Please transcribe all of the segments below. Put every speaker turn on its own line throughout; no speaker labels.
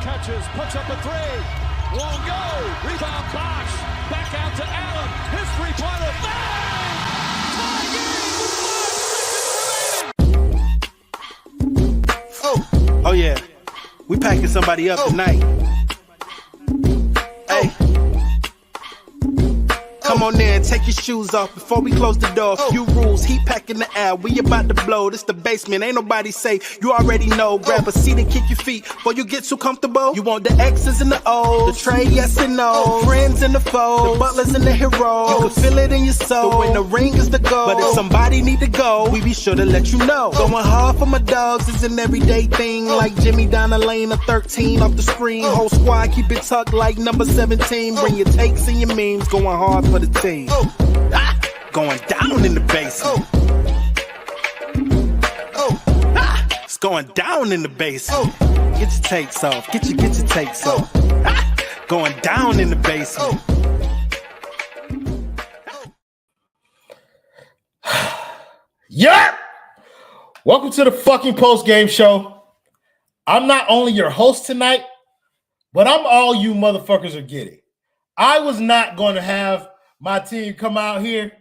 catches, puts up a three. Won't go. Rebound Bosh. Back out to Allen. His three-pointer. Bang! Tie game with 5 seconds remaining.
Oh yeah. We packing somebody up tonight. Hey. Come on in, take your shoes off before we close the door. Few rules, heat packing the air. We about to blow. This the basement, ain't nobody safe. You already know. Grab a seat and kick your feet before you get too comfortable. You want the X's and the O's, the Trey, yes and no, friends and the foes, the Butlers and the Herro. You can feel it in your soul. But when the ring is the goal, but if somebody need to go, we be sure to let you know. Going hard for my dogs is an everyday thing. Like Jimmy down the lane of 13 off the screen. Whole squad keep it tucked like number 17. Bring your takes and your memes. Going hard for the team. Going down in the basement. It's going down in the basement. Get your takes off. Get your takes off. Going down in the basement.
Yep. Welcome to the fucking post-game show. I'm not only your host tonight, but I'm all you motherfuckers are getting. I was not going to have my team come out here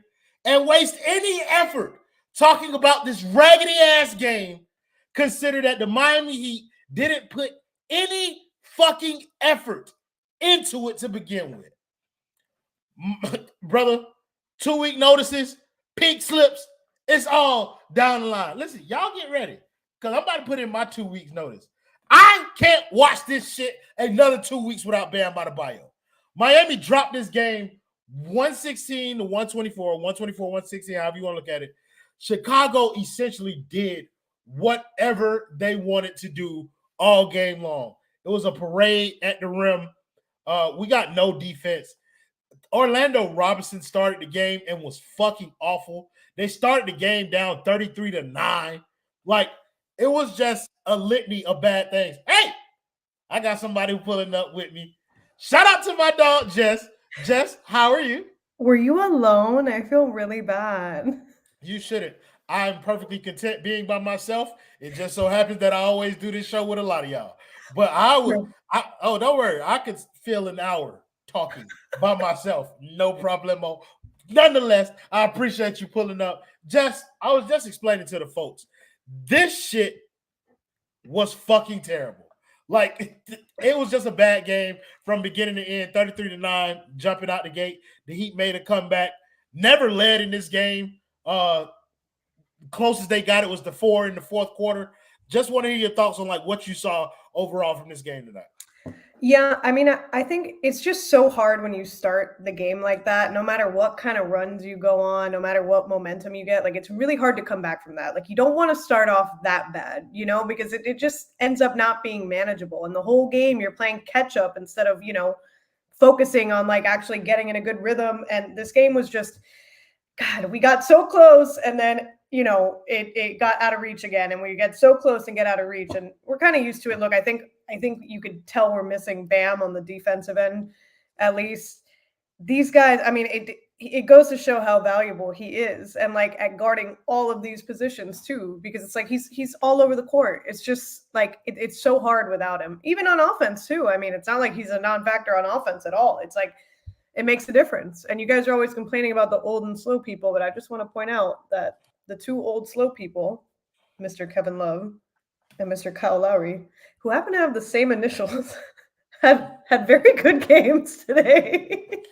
and waste any effort talking about this raggedy-ass game, consider that the Miami Heat didn't put any fucking effort into it to begin with. Brother, 2-week notices, pink slips, it's all down the line. Listen, y'all get ready, because I'm about to put in my 2 weeks notice. I can't watch this shit another 2 weeks without Bam Adebayo. Miami dropped this game 116 to 124, 116, however you want to look at it. Chicago essentially did whatever they wanted to do all game long. It was a parade at the rim. We got no defense. Orlando Robinson started the game and was fucking awful. They started the game down 33-9. Like, it was just a litany of bad things. Hey, I got somebody pulling up with me. Shout out to my dog, Jess. Jess, how are you?
Were you alone? I feel really bad.
You shouldn't. I'm perfectly content being by myself. It just so happens that I always do this show with a lot of y'all. But don't worry. I could fill an hour talking by myself. No problemo. Nonetheless, I appreciate you pulling up. Jess, I was just explaining to the folks. This shit was fucking terrible. Like, it was just a bad game from beginning to end, 33-9, jumping out the gate. The Heat made a comeback, never led in this game. Closest they got it was the 4 in the fourth quarter. Just want to hear your thoughts on like what you saw overall from this game tonight.
Yeah, I mean, I think it's just so hard when you start the game like that, no matter what kind of runs you go on, no matter what momentum you get, like it's really hard to come back from that. Like you don't want to start off that bad, because it just ends up not being manageable. And the whole game you're playing catch up instead of, focusing on like actually getting in a good rhythm. And this game was just, God, we got so close and then, it got out of reach again, and we get so close and get out of reach, and we're kind of used to it. Look, I think you could tell we're missing Bam on the defensive end, at least. These guys, I mean, it goes to show how valuable he is, and like at guarding all of these positions too, because it's like he's all over the court. It's just like it's so hard without him, even on offense too. I mean, it's not like he's a non-factor on offense at all. It's like it makes a difference. And you guys are always complaining about the old and slow people, but I just want to point out that the two old slow people, Mr. Kevin Love and Mr. Kyle Lowry, who happen to have the same initials, had very good games today.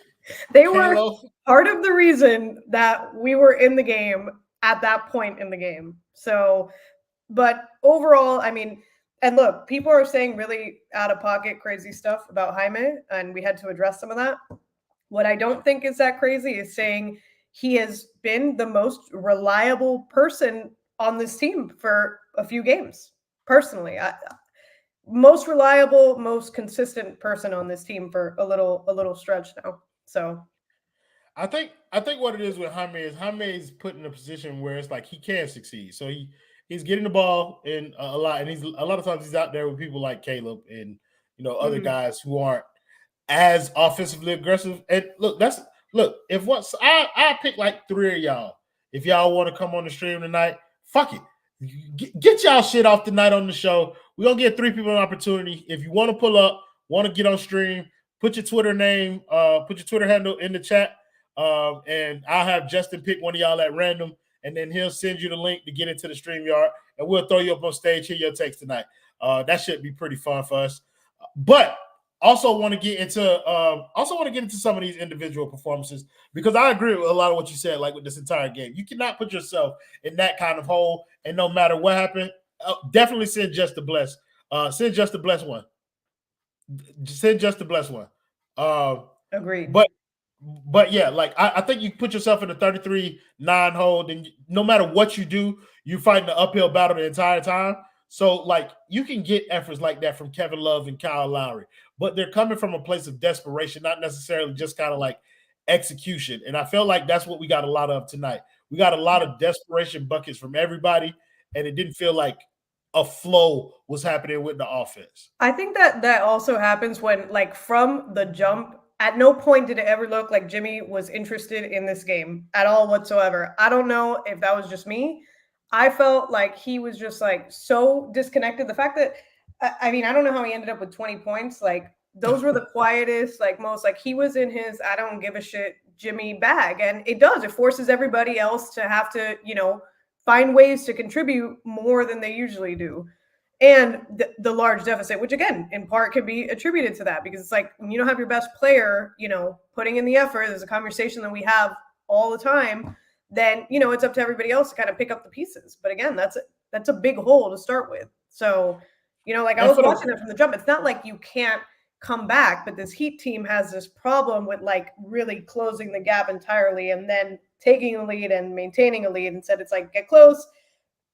They were part of the reason that we were in the game at that point in the game. So, but overall, I mean, and look, people are saying really out of pocket, crazy stuff about Jaime, and we had to address some of that. What I don't think is that crazy is saying he has been the most reliable person on this team for a few games. Personally, most reliable, most consistent person on this team for a little stretch now. So,
I think what it is with Jaime is put in a position where it's like he can succeed. So he's getting the ball in a lot, and a lot of times he's out there with people like Caleb and other guys who aren't as offensively aggressive. And look, if once I pick like 3 of y'all, if y'all want to come on the stream tonight, fuck it. get y'all shit off tonight on the show. We're going to give 3 people an opportunity. If you want to pull up, want to get on stream, put your Twitter name, put your Twitter handle in the chat, and I'll have Justin pick one of y'all at random, and then he'll send you the link to get into the StreamYard, and we'll throw you up on stage, hear your takes tonight. That should be pretty fun for us. But also want to get into some of these individual performances, because I agree with a lot of what you said, like with this entire game. You cannot put yourself in that kind of hole, and no matter what happened, definitely send just the bless. Send just the bless one. Send just the bless one.
Agreed.
But yeah, like I think you put yourself in a 33-9 hole, and no matter what you do, you fight the uphill battle the entire time. So, like, you can get efforts like that from Kevin Love and Kyle Lowry, but they're coming from a place of desperation, not necessarily just kind of like execution. And I felt like that's what we got a lot of tonight. We got a lot of desperation buckets from everybody, and it didn't feel like a flow was happening with the offense.
I think that also happens when, like, from the jump, at no point did it ever look like Jimmy was interested in this game at all whatsoever. I don't know if that was just me. I felt like he was just like so disconnected. The fact that, I mean, I don't know how he ended up with 20 points. Like, those were the quietest, like most, like he was in his, I don't give a shit Jimmy bag. And it forces everybody else to have to, find ways to contribute more than they usually do. And the large deficit, which again, in part could be attributed to that, because it's like, when you don't have your best player, putting in the effort, there's a conversation that we have all the time, then, it's up to everybody else to kind of pick up the pieces. But again, that's a big hole to start with. So, like I was watching that from the jump. It's not like you can't come back, but this Heat team has this problem with like really closing the gap entirely and then taking a lead and maintaining a lead. Instead, it's like, get close,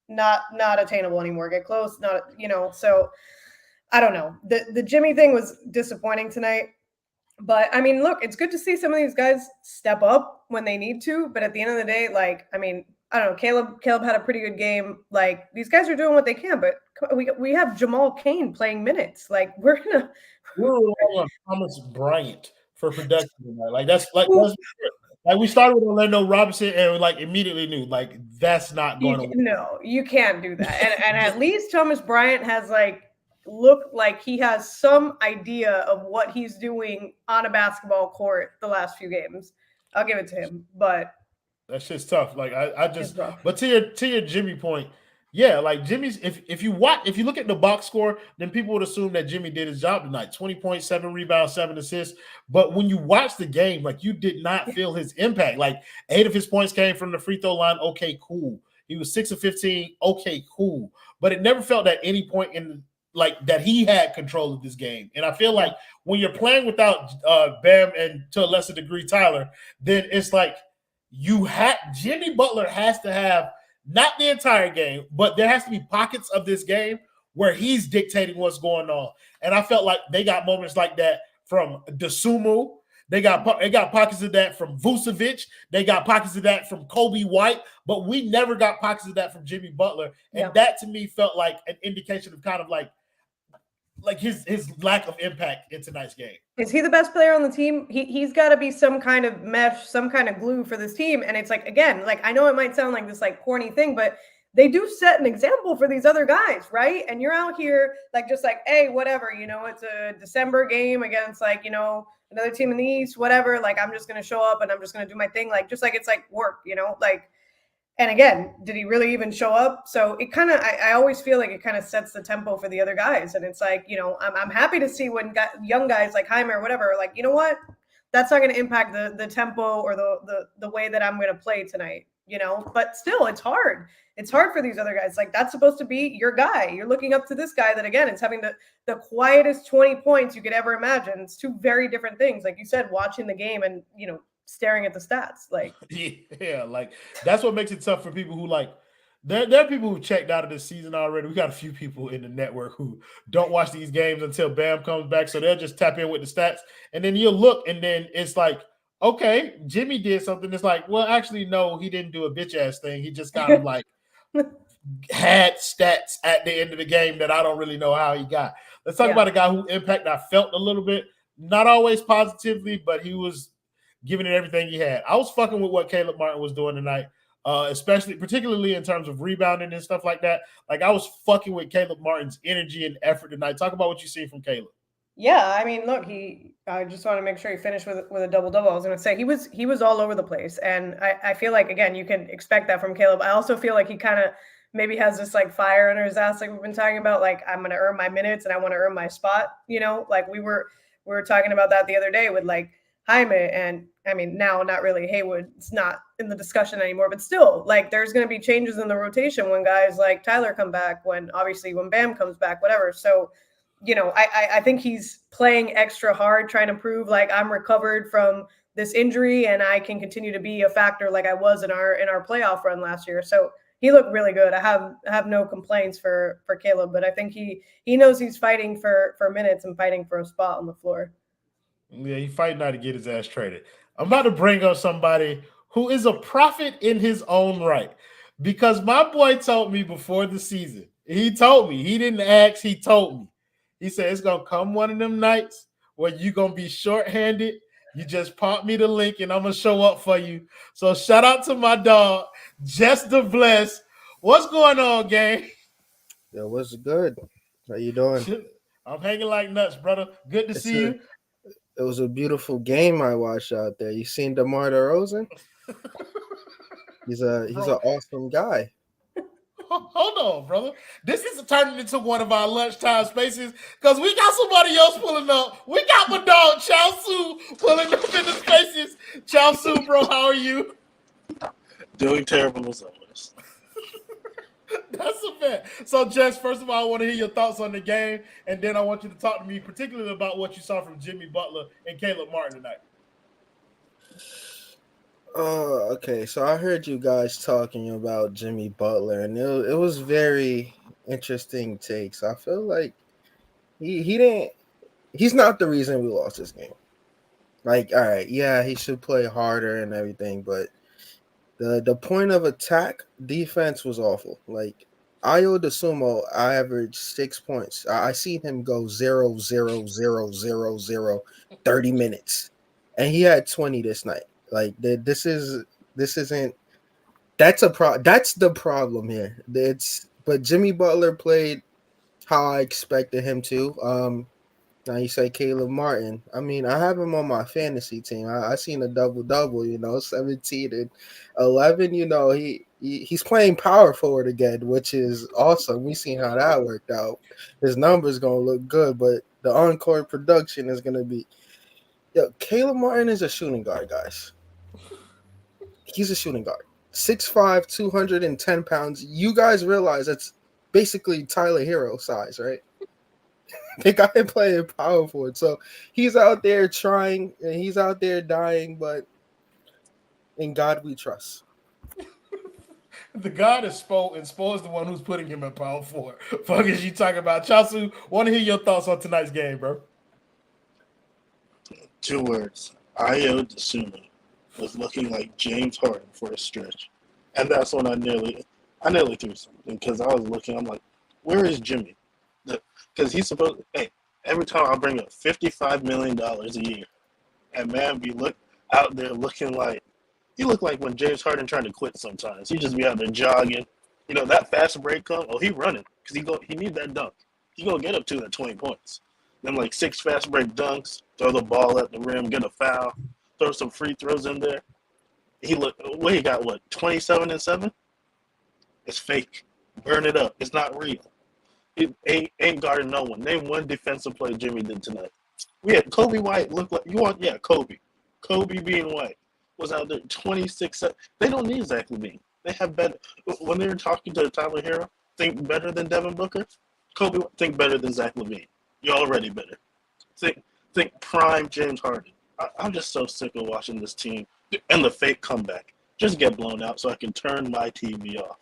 not attainable anymore. Get close, not, so I don't know. The Jimmy thing was disappointing tonight. But I mean, look, it's good to see some of these guys step up when they need to. But at the end of the day, like, I mean, I don't know. Caleb had a pretty good game. Like, these guys are doing what they can. But we have Jamal Cain playing minutes. Like, we're
on Thomas Bryant for production tonight. Like, that's we started with Orlando Robinson and we like immediately knew like that's not going to work.
No, you can't do that. And at least Thomas Bryant has like looked like he has some idea of what he's doing on a basketball court the last few games. I'll give it to him, but
that shit's tough. Like I just, but to your Jimmy point, yeah, like Jimmy's. If you look at the box score, then people would assume that Jimmy did his job tonight. 20.7 rebounds, 7 assists. But when you watch the game, like you did not feel his impact. Like 8 of his points came from the free throw line. Okay, cool. He was 6 of 15. Okay, cool. But it never felt at any point in like that he had control of this game. And I feel like when you're playing without Bam and to a lesser degree Tyler, then it's like Jimmy Butler has to have not the entire game, but there has to be pockets of this game where he's dictating what's going on. And I felt like they got moments like that from Dosunmu. They got pockets of that from Vucevic. They got pockets of that from Kobe White, but we never got pockets of that from Jimmy Butler. And that to me felt like an indication of kind of like his lack of impact in tonight's game.
Is he the best player on the team? He's got to be some kind of mesh, some kind of glue for this team. And it's like, again, like I know it might sound like this like corny thing, but they do set an example for these other guys, right? And you're out here like just like, hey, whatever, it's a December game against like, another team in the East, whatever. Like I'm just gonna show up and I'm just gonna do my thing, like just like it's like work, like. And again, did he really even show up? So it kind of, I always feel like it kind of sets the tempo for the other guys. And it's like, I'm happy to see when young guys like Jaime or whatever, like, you know what? That's not going to impact the tempo or the way that I'm going to play tonight, But still, it's hard. It's hard for these other guys. Like, that's supposed to be your guy. You're looking up to this guy that, again, is having the quietest 20 points you could ever imagine. It's two very different things. Like you said, watching the game and, staring at the stats, like
like that's what makes it tough for people who like there are people who checked out of this season already. We got a few people in the network who don't watch these games until Bam comes back, so they'll just tap in with the stats, and then you'll look, and then it's like, okay, Jimmy did something. It's like, well, actually, no, he didn't do a bitch ass thing. He just kind of like had stats at the end of the game that I don't really know how he got. Let's talk about a guy who impact I felt a little bit, not always positively, but he was giving it everything he had. I was fucking with what Caleb Martin was doing tonight. particularly in terms of rebounding and stuff like that. Like, I was fucking with Caleb Martin's energy and effort tonight. Talk about what you see from Caleb.
Yeah, I mean, look, I just want to make sure he finished with a double-double. I was going to say he was all over the place, and I feel like, again, you can expect that from Caleb. I also feel like he kind of maybe has this like fire under his ass, like we've been talking about. Like, I'm going to earn my minutes and I want to earn my spot. Like we were talking about that the other day with like Jaime, and I mean, now not really Haywood. It's not in the discussion anymore, but still, like, there's going to be changes in the rotation when guys like Tyler come back, when Bam comes back, whatever. So, I think he's playing extra hard, trying to prove like I'm recovered from this injury and I can continue to be a factor like I was in our playoff run last year. So he looked really good. I have no complaints for Caleb, but I think he knows he's fighting for minutes and fighting for a spot on the floor.
Yeah, he's fighting now to get his ass traded. I'm about to bring up somebody who is a prophet in his own right, because my boy told me before the season, he told me, he didn't ask, he told me. He said, it's going to come one of them nights where you're going to be shorthanded. You just pop me the link and I'm going to show up for you. So shout out to my dog, Just the Bless. What's going on, gang?
Yo, what's good? How you doing?
I'm hanging like nuts, brother. Good to see you.
It was a beautiful game I watched out there. You seen DeMar DeRozan? He's an awesome guy.
Hold on, brother. This is turning into one of our lunchtime spaces because we got somebody else pulling up. We got my dog Chow Su pulling up in the spaces. Chow Su, bro, how are you?
Doing terrible as always.
That's a bet. So, Jess, first of all, I want to hear your thoughts on the game, and then I want you to talk to me particularly about what you saw from Jimmy Butler and Caleb Martin tonight.
Okay. So I heard you guys talking about Jimmy Butler, and it was very interesting takes. I feel like he's not the reason we lost this game. Like, all right, yeah, he should play harder and everything, but the point of attack defense was awful. Like, Ayo DeSumo averaged 6 points. I seen him go 0, 0, 0, 0, 0, 30 minutes, and he had 20 this night. Like, this isn't. That's the problem here. But Jimmy Butler played how I expected him to. Now you say Caleb Martin. I mean, I have him on my fantasy team. I seen a double-double, 17 and 11. He's playing power forward again, which is awesome. We seen how that worked out. His numbers gonna look good, but the on-court production is gonna be. Caleb Martin is a shooting guard, guys. He's a shooting guard. 6'5", 210 pounds. You guys realize that's basically Tyler Herro size, right? They got him playing power forward. So he's out there trying, and he's out there dying, but in God we trust.
The God is Spo, and Spo is the one who's putting him in power forward. Fuck is you talking about? Chasu, want to hear your thoughts on tonight's game, bro.
2 words. Ayo DeSumo was looking like James Harden for a stretch. And that's when I nearly threw something, because I was looking, I'm like, where is Jimmy? Because he's supposed, every time I bring up $55 million a year, and man, be out there looking like, he looked like when James Harden tried to quit sometimes. He just be out there jogging. That fast break come, he running, because he needs that dunk. He going to get up to that 20 points. Then like 6 fast break dunks, throw the ball at the rim, get a foul, throw some free throws in there. He got 27 and 7? It's fake. Burn it up. It's not real. It ain't guarding no one. Name one defensive play Jimmy did tonight. We had Kobe White look like Kobe. Kobe being White was out there 26. They don't need Zach LaVine. They have better. When they were talking to Tyler Herro, think better than Devin Booker. Kobe, think better than Zach LaVine. You're already better. Think prime James Harden. I'm just so sick of watching this team and the fake comeback. Just get blown out so I can turn my TV off.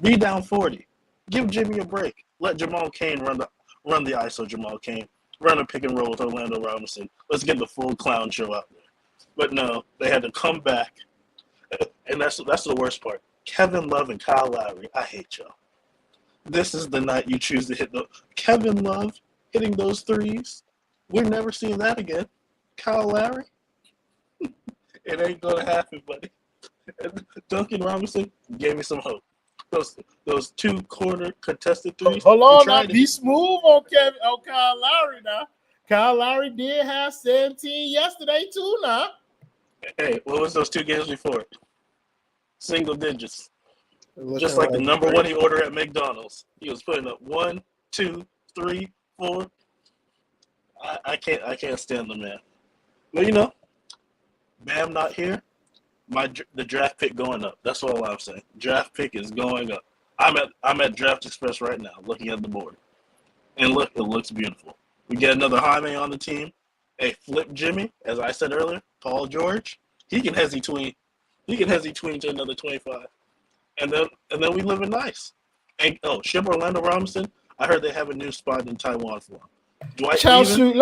Be down 40. Give Jimmy a break. Let Jamal Cain run the ISO Jamal Cain. Run a pick and roll with Orlando Robinson. Let's get the full clown show out there. But no, they had to come back. And that's the worst part. Kevin Love and Kyle Lowry, I hate y'all. This is the night you choose to hit Kevin Love hitting those threes. We're never seeing that again. Kyle Lowry? It ain't going to happen, buddy. Duncan Robinson gave me some hope. Those 2 corner contested threes.
Hold on, now be smooth on Kyle Lowry now. Kyle Lowry did have 17 yesterday too now.
Hey, what was those 2 games before? Single digits. Just
Looking
like the number 1 he ordered at McDonald's. He was putting up 1, 2, 3, 4. I can't stand the man. But Bam not here. The draft pick going up. That's all I'm saying. Draft pick is going up. I'm at Draft Express right now, looking at the board, and look, it looks beautiful. We get another Jaime on the team. Hey, flip Jimmy, as I said earlier, Paul George. He can hezzy tween. To another 25, and then we live in nice. And ship Orlando Robinson. I heard they have a new spot in Taiwan for him.
Let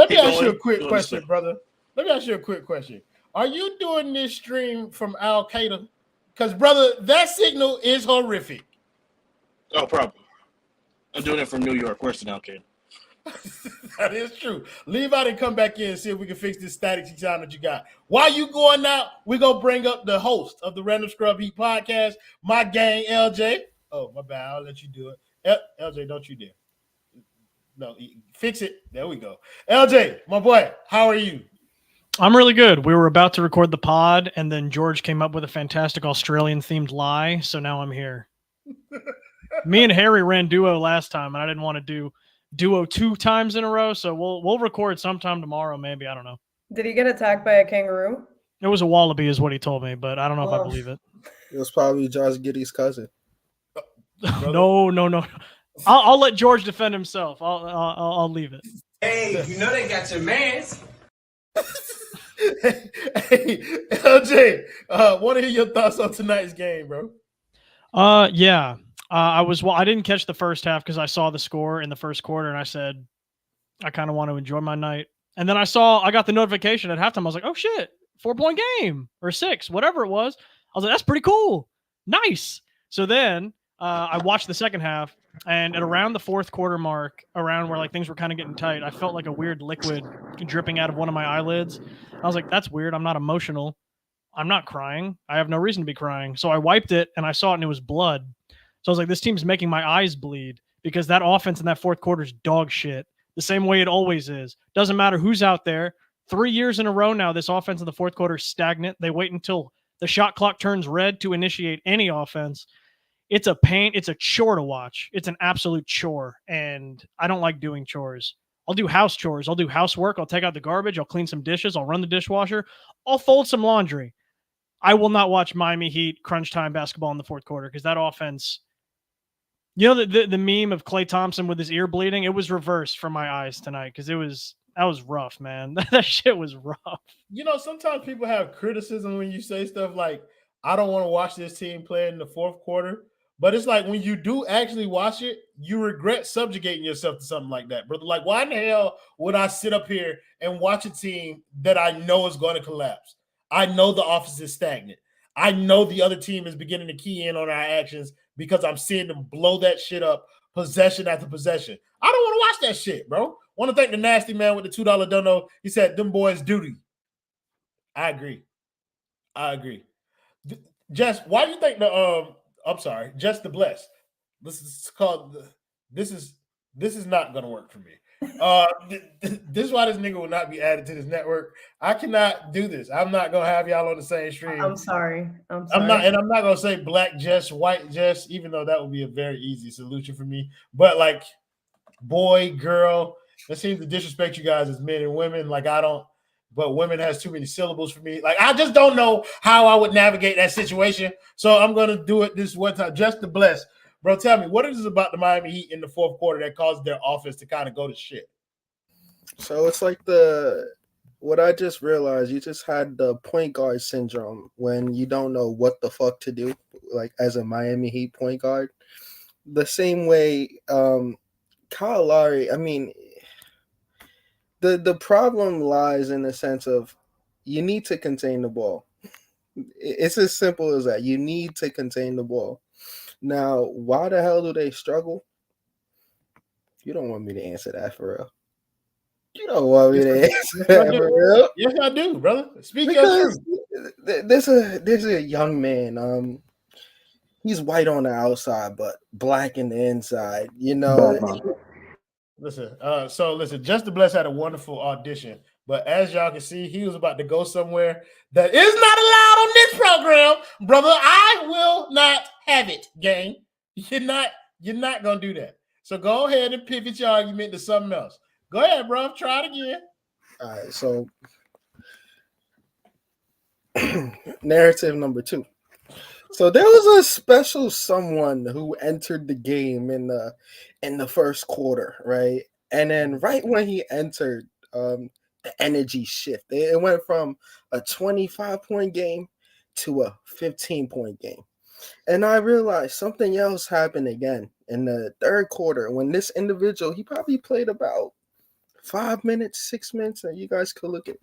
me ask you a quick question, brother. Let me ask you a quick question. Are you doing this stream from Al Qaeda? Because, brother, that signal is horrific.
Oh, probably. I'm doing it from New York, worse than Al Qaeda.
That is true. Leave out and come back in and see if we can fix this static sound that you got. While you going out, we're going to bring up the host of the Random Scrub Heat podcast, my gang, LJ. Oh, my bad. I'll let you do it. LJ, don't you dare. No, fix it. There we go. LJ, my boy, how are you?
I'm really good. We were about to record the pod, and then George came up with a fantastic Australian-themed lie, so now I'm here. Me and Harry ran duo last time, and I didn't want to do duo 2 times in a row, so we'll record sometime tomorrow, maybe. I don't know.
Did he get attacked by a kangaroo?
It was a wallaby is what he told me, but I don't know if I believe it.
It was probably Josh Giddey's cousin.
No. I'll let George defend himself. I'll leave it.
Hey, they got your mans.
Hey, LJ, want to hear your thoughts on tonight's game, bro?
Yeah. I didn't catch the first half because I saw the score in the first quarter, and I said, I kind of want to enjoy my night. And then I got the notification at halftime. I was like, oh shit, 4-point game or 6, whatever it was. I was like, that's pretty cool. Nice. So then I watched the second half, and at around the fourth quarter mark, around where like things were kind of getting tight, I felt like a weird liquid dripping out of one of my eyelids. I was like, that's weird. I'm not emotional. I'm not crying. I have no reason to be crying. So I wiped it, and I saw it, and it was blood. So I was like, this team's making my eyes bleed because that offense in that fourth quarter is dog shit. The same way it always is. Doesn't matter who's out there. 3 years in a row now, this offense in the fourth quarter is stagnant. They wait until the shot clock turns red to initiate any offense. It's a pain. It's a chore to watch. It's an absolute chore, and I don't like doing chores. I'll do house chores. I'll do housework. I'll take out the garbage. I'll clean some dishes. I'll run the dishwasher. I'll fold some laundry. I will not watch Miami Heat crunch time basketball in the fourth quarter because that offense, the meme of Klay Thompson with his ear bleeding, it was reversed from my eyes tonight because that was rough, man. That shit was rough.
Sometimes people have criticism when you say stuff like, I don't want to watch this team play in the fourth quarter. But it's like when you do actually watch it, you regret subjugating yourself to something like that, brother. Like, why in the hell would I sit up here and watch a team that I know is going to collapse? I know the offense is stagnant. I know the other team is beginning to key in on our actions because I'm seeing them blow that shit up possession after possession. I don't want to watch that shit, bro. Want to thank the nasty man with the $2 dono. He said, them boys duty. I agree. Jess, why do you think Just the Bless. This is not gonna work for me. This is why this nigga will not be added to this network. I cannot do this. I'm not gonna have y'all on the same stream.
I'm sorry.
I'm not gonna say black Jess, white Jess, even though that would be a very easy solution for me. But like boy, girl, that seems to disrespect you guys as men and women. Like I don't. But women has too many syllables for me. Like, I just don't know how I would navigate that situation. So I'm going to do it this one time. Just to bless. Bro, tell me, what is it about the Miami Heat in the fourth quarter that caused their offense to kind of go to shit?
So it's like what I just realized, you just had the point guard syndrome when you don't know what the fuck to do, like as a Miami Heat point guard. The same way Kyle Lowry, I mean, the problem lies in the sense of you need to contain the ball. It's as simple as that. You need to contain the ball. Now, why the hell do they struggle? You don't want me to answer that for real. You don't want me to answer that for real.
Yes, I do, brother. Speak your truth.
there's a young man. He's white on the outside, but black in the inside. You know.
Listen, listen, Justin Bless had a wonderful audition, but as y'all can see, he was about to go somewhere that is not allowed on this program, brother. I will not have it, gang. You're not gonna do that. So go ahead and pivot your argument to something else. Go ahead, bro. Try it again.
All right, so narrative number 2. So there was a special someone who entered the game in the first quarter, right? And then right when he entered, the energy shift. It went from a 25-point game to a 15-point game. And I realized something else happened again in the third quarter when this individual, he probably played about 5 minutes, 6 minutes, and you guys could look at it.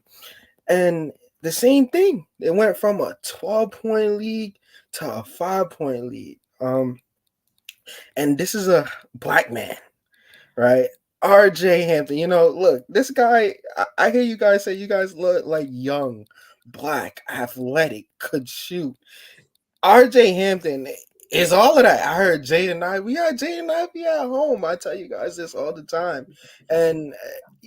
And the same thing. It went from a 12-point lead to a 5-point lead. And this is a black man, right? RJ Hampton. You know, look, this guy, I hear you guys say you guys look like young, black, athletic, could shoot. RJ Hampton is all of that. I heard Jaden Ivey at home. I tell you guys this all the time. And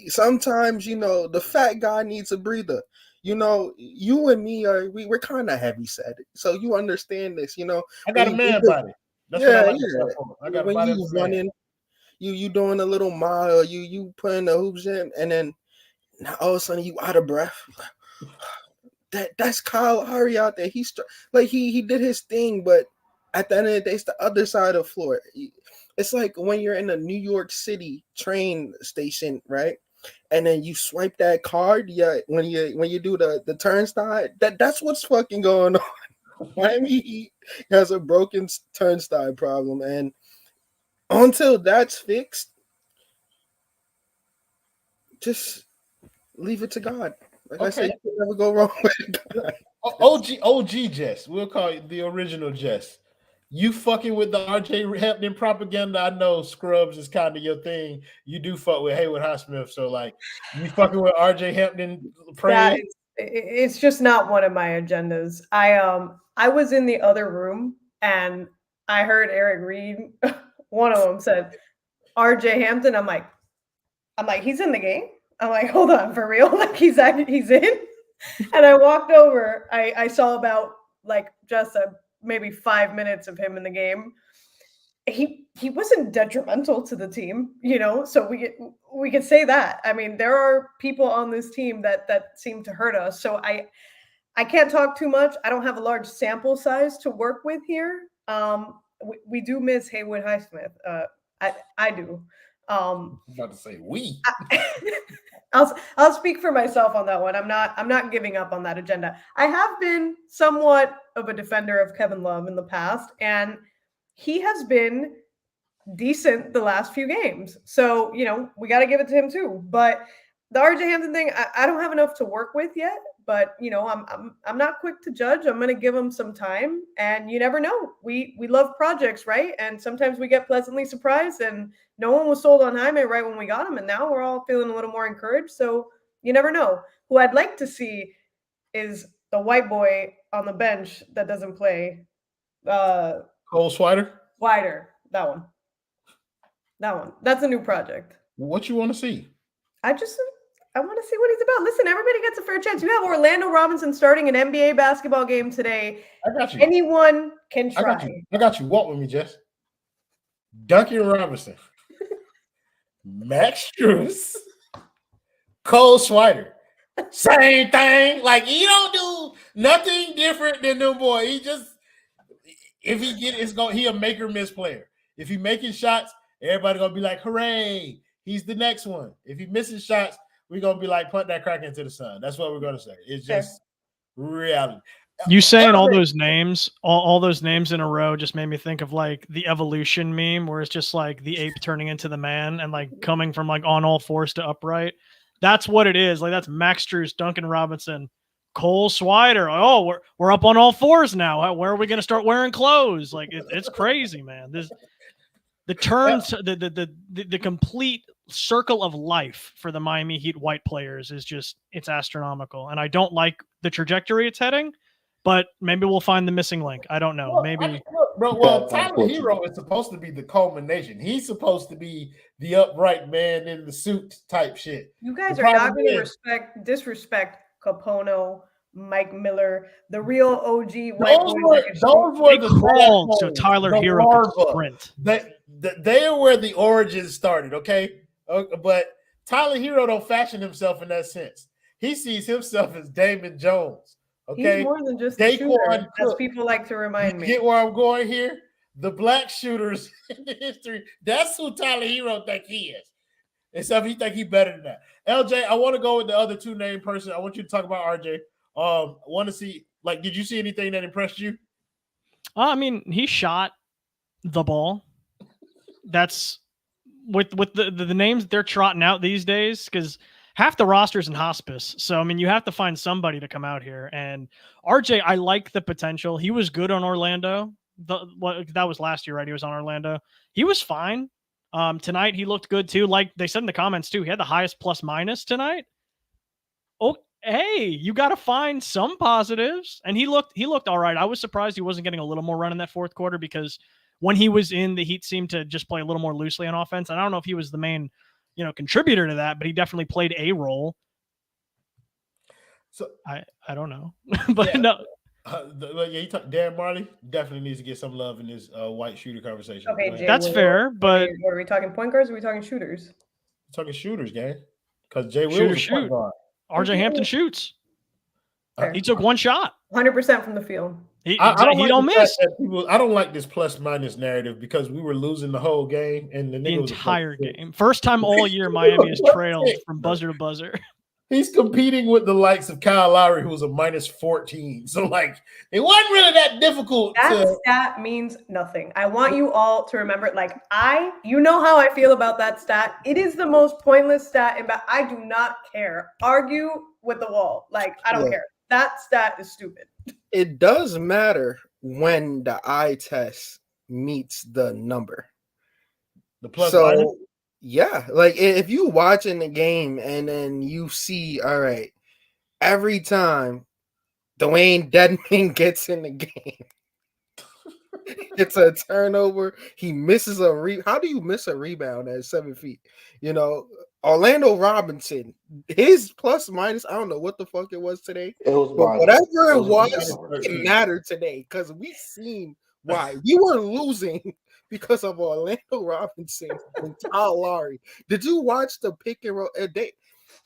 sometimes, you know, the fat guy needs a breather. You know, you and me we're kind of heavy set, so you understand this. You know,
I got a man body. That's what I like to say. I got a body
you running, you doing a little mile, you putting the hoops in, and then now all of a sudden you out of breath. That's Kyle Lowry out there. He's like he did his thing, but at the end of the day, it's the other side of the floor. It's like when you're in a New York City train station, right? And then you swipe that card, when you do the turnstile, that's what's fucking going on. Miami Heat has a broken turnstile problem, and until that's fixed, just leave it to God. Like I said, you can never go wrong with God.
OG Jess, we'll call it the original Jess. You fucking with the RJ Hampton propaganda. I know Scrubs is kind of your thing. You do fuck with Haywood Highsmith, so like you fucking with RJ Hampton.
It's just not one of my agendas. I was in the other room and I heard Eric Reed. One of them said RJ Hampton. I'm like, he's in the game. I'm like, hold on, for real? Like he's in. And I walked over. I saw about like just maybe 5 minutes of him in the game. He wasn't detrimental to the team, you know, so we could say that. I mean, there are people on this team that seem to hurt us. So I can't talk too much. I don't have a large sample size to work with here. We do miss Haywood Highsmith. I do.
I'm about to say we.
I'll speak for myself on that one. I'm not giving up on that agenda. I have been somewhat of a defender of Kevin Love in the past, and he has been decent the last few games. So, you know, we got to give it to him too. But the RJ Hampton thing, I don't have enough to work with yet. But, you know, I'm not quick to judge. I'm going to give him some time. And you never know. We love projects, right? And sometimes we get pleasantly surprised. And no one was sold on Jaime right when we got him. And now we're all feeling a little more encouraged. So you never know. Who I'd like to see is the white boy on the bench that doesn't play.
Cole Swider?
Swider. That one. That's a new project.
What you want to see?
I want to see what he's about. Listen, everybody gets a fair chance. You have Orlando Robinson starting an NBA basketball game today.
I got you.
Anyone can try.
I got you. Walk with me, Jess. Duncan Robinson. Max Strus. Cole Swider. Same thing. Like, he don't do nothing different than them boy. He just, if he get it, he a make or miss player. If he making shots, everybody gonna be like, hooray, he's the next one. If he missing shots, we're gonna be like, punt that crack into the sun. That's what we're gonna say. It's just reality.
You saying all those names, all those names in a row just made me think of like the evolution meme where it's just like the ape turning into the man and like coming from like on all fours to upright. That's what it is. Like that's Max Strus, Duncan Robinson, Cole Swider. Oh, we're up on all fours now. Where are we going to start wearing clothes? Like it's crazy, man. The turns, the complete circle of life for the Miami Heat white players is it's astronomical. And I don't like the trajectory it's heading, but maybe we'll find the missing link. I don't know. Maybe.
Tyler Herro is supposed to be the culmination. He's supposed to be the upright man in the suit type shit.
You guys are not going to disrespect Capono, Mike Miller, the real OG white boys.
Those were the
called so Tyler Herro could sprint.
They are where the origins started, okay? But Tyler Herro don't fashion himself in that sense. He sees himself as Damon Jones. Okay,
he's more than just a shooter, as people like to remind me.
Get where I'm going here? The black shooters in the history. That's who Tyler Herro think he is. Except he think he better than that. LJ, I want to go with the other two named person. I want you to talk about RJ. I want to see, did you see anything that impressed you?
I mean, he shot the ball. That's with the names they're trotting out these days, because half the roster's in hospice. So, I mean, you have to find somebody to come out here. And RJ, I like the potential. He was good on Orlando. That was last year, right? He was on Orlando. He was fine. Tonight, he looked good, too. Like they said in the comments, too, he had the highest plus-minus tonight. Oh, hey, you got to find some positives. And he looked all right. I was surprised he wasn't getting a little more run in that fourth quarter, because when he was in, the Heat seemed to just play a little more loosely on offense. And I don't know if he was the main contributor to that, but he definitely played a role. So I don't know, but
yeah.
No.
You talk Dan Marley definitely needs to get some love in this white shooter conversation.
Okay, Jay,
that's fair, but
are we talking point guards or are we talking shooters?
We're talking shooters, gang. Because Jay Will was a point guard.
RJ Hampton shoots. He took one shot.
100% from the field.
He don't miss.
I don't like this plus-minus narrative, because we were losing the whole game and the
entire game. First time all year Miami has trailed from buzzer to buzzer.
He's competing with the likes of Kyle Lowry, who was a minus 14. So, it wasn't really that difficult.
That stat means nothing. I want you all to remember, you know how I feel about that stat. It is the most pointless stat, but I do not care. Argue with the wall. I don't care. That stat is stupid.
It does matter when the eye test meets the number.
The plus minus?
Yeah, if you watching the game and then you see, all right, every time Dwayne Dedman gets in the game, it's a turnover. He misses how do you miss a rebound at 7 feet? Orlando Robinson, his plus minus, I don't know what the fuck it was today.
It was
whatever it was, it mattered today, because we seen why we were losing because of Orlando Robinson and Kyle Lowry. Did you watch the pick and roll?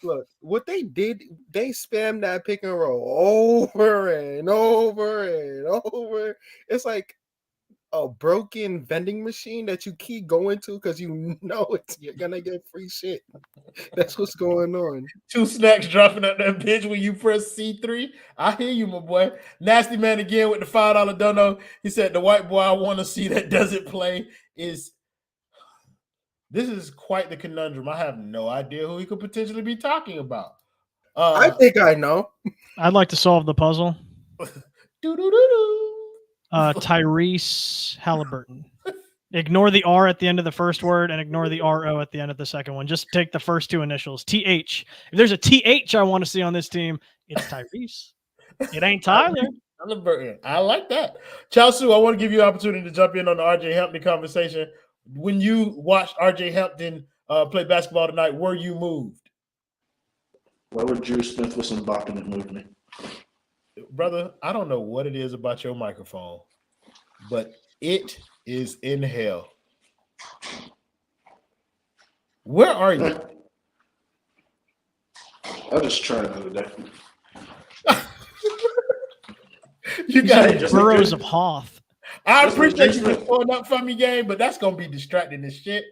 Look, what they did, they spammed that pick and roll over and over and over. It's like a broken vending machine that you keep going to because you're gonna get free shit. That's what's going on.
2 snacks dropping out that bitch when you press C3. I hear you, my boy. Nasty Man again with the $5 dono. He said, the white boy I want to see that doesn't play is... This is quite the conundrum. I have no idea who he could potentially be talking about.
I think I know.
I'd like to solve the puzzle.
Do-do-do-do.
Tyrese Halliburton. Ignore the R at the end of the first word and ignore the RO at the end of the second one. Just take the first 2 initials. TH. If there's a TH I want to see on this team, it's Tyrese. It ain't Tyler.
Halliburton. I like that. Chelsea, I want to give you an opportunity to jump in on the RJ Hampton conversation. When you watched RJ Hampton play basketball tonight, were you moved?
Why would Drew Smith with some bopping that moved me?
Brother, I don't know what it is about your microphone, but it is in hell. Where are you?
I just tried the other day.
You got
burrows of Hoth.
I appreciate you just pulling up for me, game, but that's gonna be distracting as shit.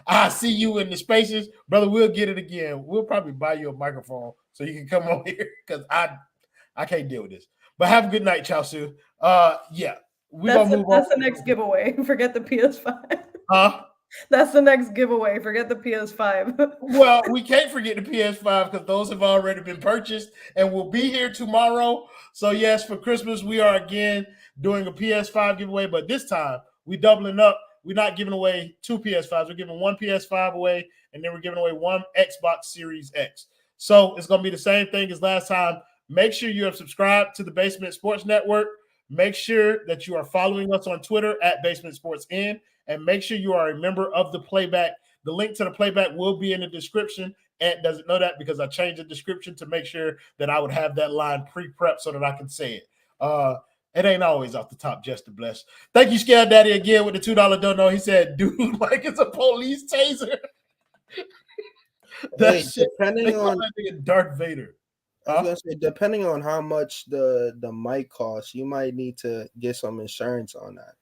I see you in the spaces, brother. We'll get it again. We'll probably buy you a microphone so you can come on here, because I can't deal with this. But have a good night, Chelsea. Yeah.
That's the next giveaway. Forget the PS5.
Huh?
That's the next giveaway. Forget the PS5.
Well, we can't forget the PS5 because those have already been purchased and will be here tomorrow. So, yes, for Christmas, we are again doing a PS5 giveaway. But this time, we doubling up we're not giving away 2 PS5s. We're giving 1 PS5 away, and then we're giving away 1 Xbox Series X. So it's going to be the same thing as last time. Make sure you have subscribed to the Basement Sports Network. Make sure that you are following us on Twitter at Basement Sports N, and make sure you are a member of the Playback. The link to the Playback will be in the description. Ant doesn't know that because I changed the description to make sure that I would have that line pre-prep so that I can say it. It ain't always off the top, just to bless. Thank you, Scare Daddy, again with the $2 dono. He said, dude, like it's a police taser. That shit,
depending on
Darth Vader.
I was gonna say, depending on how much the mic costs, you might need to get some insurance on that.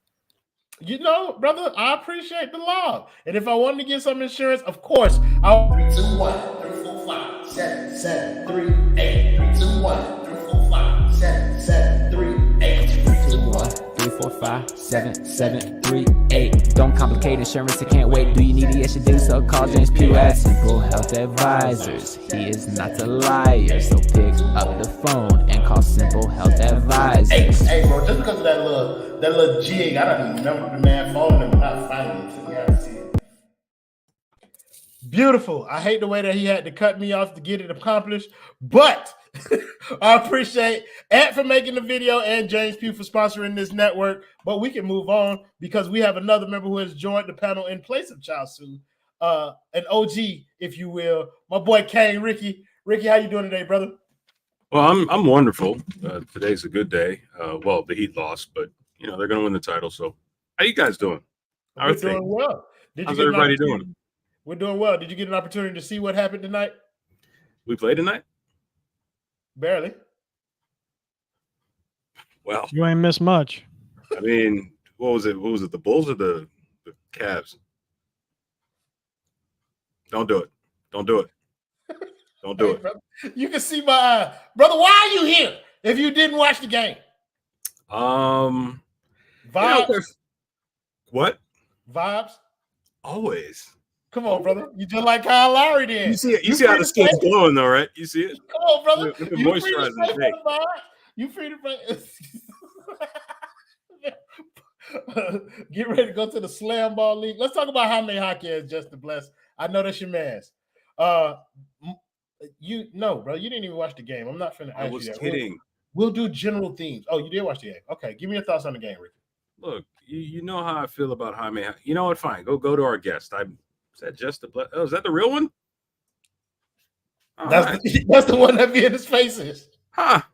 You know, brother, I appreciate the love. And if I wanted to get some insurance, of course, I'll 3, 2, 1, 3, 4, 5, 7, 7, 3, 8. 3, 2, 1, 3, 4, 5, 7, 7, 3, 8. 3, 2, 1,
3, 4, 5, 7, 7, 3, 8. Don't complicate insurance, I can't wait. Do you need it? Yes, you do. So call James Pugh at Simple Health Advisors. He is not a liar, so pick up the phone and call Simple Health Advisors.
Hey, bro, just because of that little jig, I don't even remember the man phone number, not finding it. So you have to see it. Beautiful. I hate the way that he had to cut me off to get it accomplished, but I appreciate Ant for making the video and James Pugh for sponsoring this network. But we can move on because we have another member who has joined the panel in place of Chasu, an OG, if you will. My boy Kane, Ricky. Ricky, how you doing today, brother?
Well, I'm wonderful. Today's a good day. Well, the Heat lost, but you know they're going to win the title. So, how you guys doing?
We're doing well.
How's everybody doing?
We're doing well. Did you get an opportunity to see what happened tonight?
We played tonight?
Barely.
Well,
You ain't missed much.
I mean, what was it? What was it? The Bulls or the Cavs? Don't do it. Don't do it. Don't do it.
Brother, you can see my eye. Brother, why are you here if you didn't watch the game?
Vibes. What?
Vibes?
Always.
Come on, brother. You just like Kyle Lowry then.
You see it. You see how the skin's glowing, though, right? You see it?
Come on, brother.
You free to
play. You free to play. Get ready to go to the Slam Ball League. Let's talk about Jaime Jaquez, just to bless. I know that's your man's. You bro. You didn't even watch the game. I'm not finna.
I was kidding.
We'll do general themes. Oh, you did watch the game. Okay, give me your thoughts on the game, Ricky.
Look, you know how I feel about Jaime. You know what? Fine. Go to our guest. Is that just a is that the real one?
That's the one that be in his faces.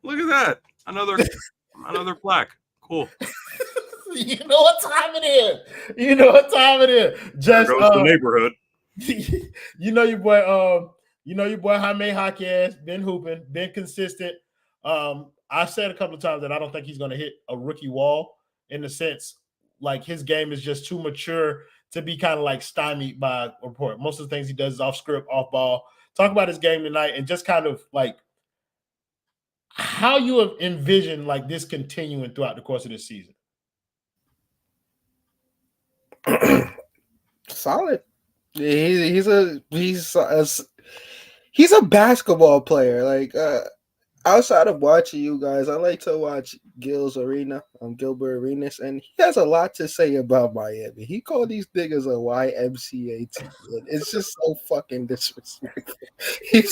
Look at that. Another plaque. Cool.
You know what time it is. Just
there goes the neighborhood.
You know your boy Jaime Jaquez, been hooping, been consistent. I said a couple of times that I don't think he's going to hit a rookie wall in the sense like his game is just too mature to be kind of like stymied by a report. Most of the things he does is off script, off ball. Talk about his game tonight and just kind of like how you have envisioned like this continuing throughout the course of this season.
Solid. He's a basketball player. Like outside of watching you guys, I like to watch Gilbert Arenas, and he has a lot to say about Miami. He called these niggas a YMCA team. It's just so fucking disrespectful. He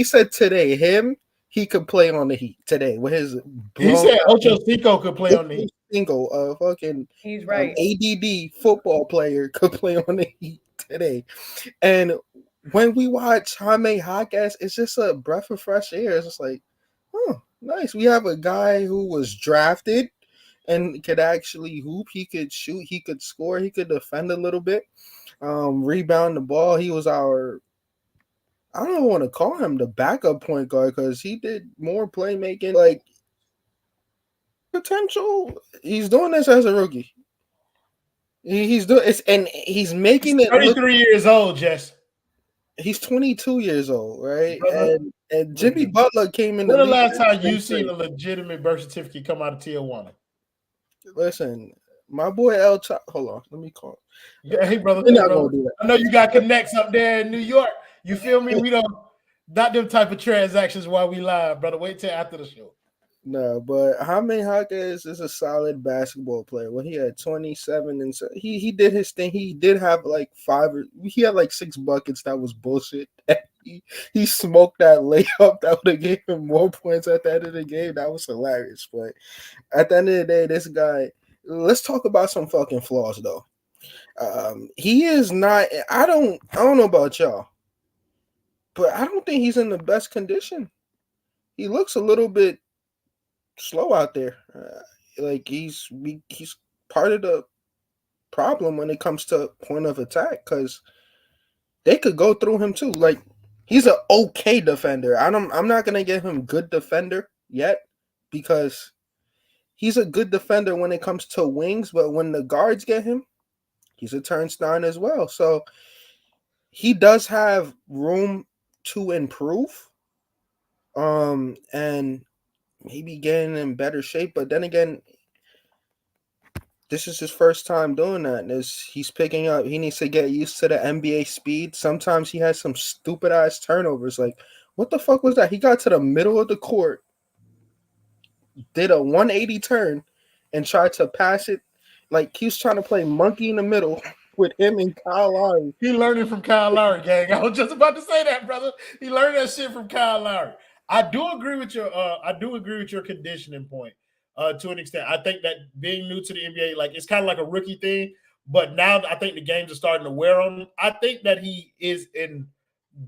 said today he could play on the Heat today with his.
He said Ocho Cinco could play on the Heat.
A fucking
He's right.
ADD football player could play on the Heat today, and when we watch Jaime Jaquez, it's just a breath of fresh air. It's just like, oh, nice. We have a guy who was drafted and could actually hoop. He could shoot. He could score. He could defend a little bit, rebound the ball. He was our, I don't want to call him the backup point guard because he did more playmaking. Like, potential. He's doing this as a rookie. He's doing it, and he's making it.
33 years old, Jess.
He's 22 years old, right? And Jimmy Butler came in.
When the last time you seen a legitimate birth certificate come out of Tijuana?
Listen, my boy El hold on, let me call.
Yeah, hey brother.
We're not gonna do that.
I know you got connects up there in New York. You feel me? We don't not them type of transactions while we live, brother. Wait till after the show.
No, but Jaime Jaquez is a solid basketball player. Well, he had 27 and so he did his thing. He did have like he had like 6 buckets. That was bullshit. He smoked that layup that would have gave him more points at the end of the game. That was hilarious. But at the end of the day, this guy, let's talk about some fucking flaws though. He is not, I don't know about y'all, but I don't think he's in the best condition. He looks a little bit slow out there. Like he's part of the problem when it comes to point of attack because they could go through him too. Like he's an okay defender. I'm not gonna give him good defender yet because he's a good defender when it comes to wings, but when the guards get him, he's a turnstile as well. So he does have room to improve. And maybe getting in better shape, but then again, this is his first time doing that. He's picking up. He needs to get used to the NBA speed. Sometimes he has some stupid ass turnovers. Like, what the fuck was that? He got to the middle of the court, did a 180 turn, and tried to pass it. Like he was trying to play monkey in the middle with him and Kyle Lowry.
He learned it from Kyle Lowry, gang. I was just about to say that, brother. He learned that shit from Kyle Lowry. I do agree with your conditioning point to an extent. I think that being new to the NBA, like it's kind of like a rookie thing, but now I think the games are starting to wear on him. I think that he is in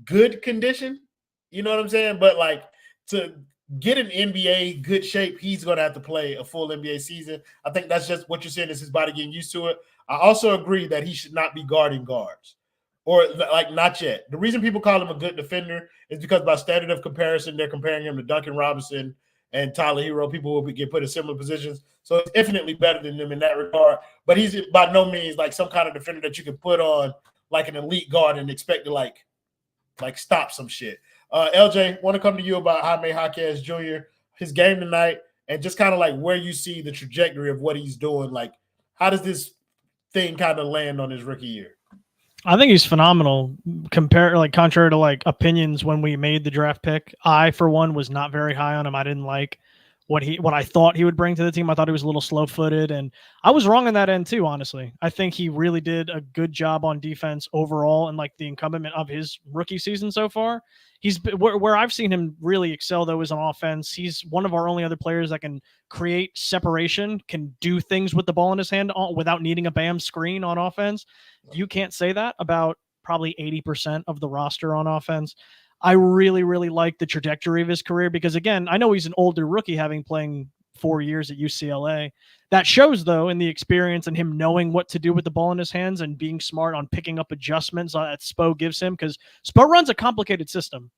good condition. You know what I'm saying? But like to get an NBA good shape, he's going to have to play a full NBA season. I think that's just what you're saying is his body getting used to it. I also agree that he should not be guarding guards. Or like not yet. The reason people call him a good defender is because by standard of comparison, they're comparing him to Duncan Robinson and Tyler Herro. People will get put in similar positions. So it's infinitely better than them in that regard. But he's by no means like some kind of defender that you can put on like an elite guard and expect to like stop some shit. LJ, want to come to you about Jaime Jaquez Jr., his game tonight, and just kind of like where you see the trajectory of what he's doing. Like, how does this thing kind of land on his rookie year?
I think he's phenomenal. Contrary to like opinions when we made the draft pick, I for one was not very high on him. I didn't like what I thought he would bring to the team. I thought he was a little slow-footed, and I was wrong on that end too. Honestly, I think he really did a good job on defense overall, and like the incumbent of his rookie season so far. He's where I've seen him really excel though is on offense. He's one of our only other players that can create separation, can do things with the ball in his hand without needing a BAM screen on offense. You can't say that about probably 80% of the roster on offense. I really, really like the trajectory of his career because, again, I know he's an older rookie having playing 4 years at UCLA. That shows, though, in the experience and him knowing what to do with the ball in his hands and being smart on picking up adjustments that Spo gives him because Spo runs a complicated system.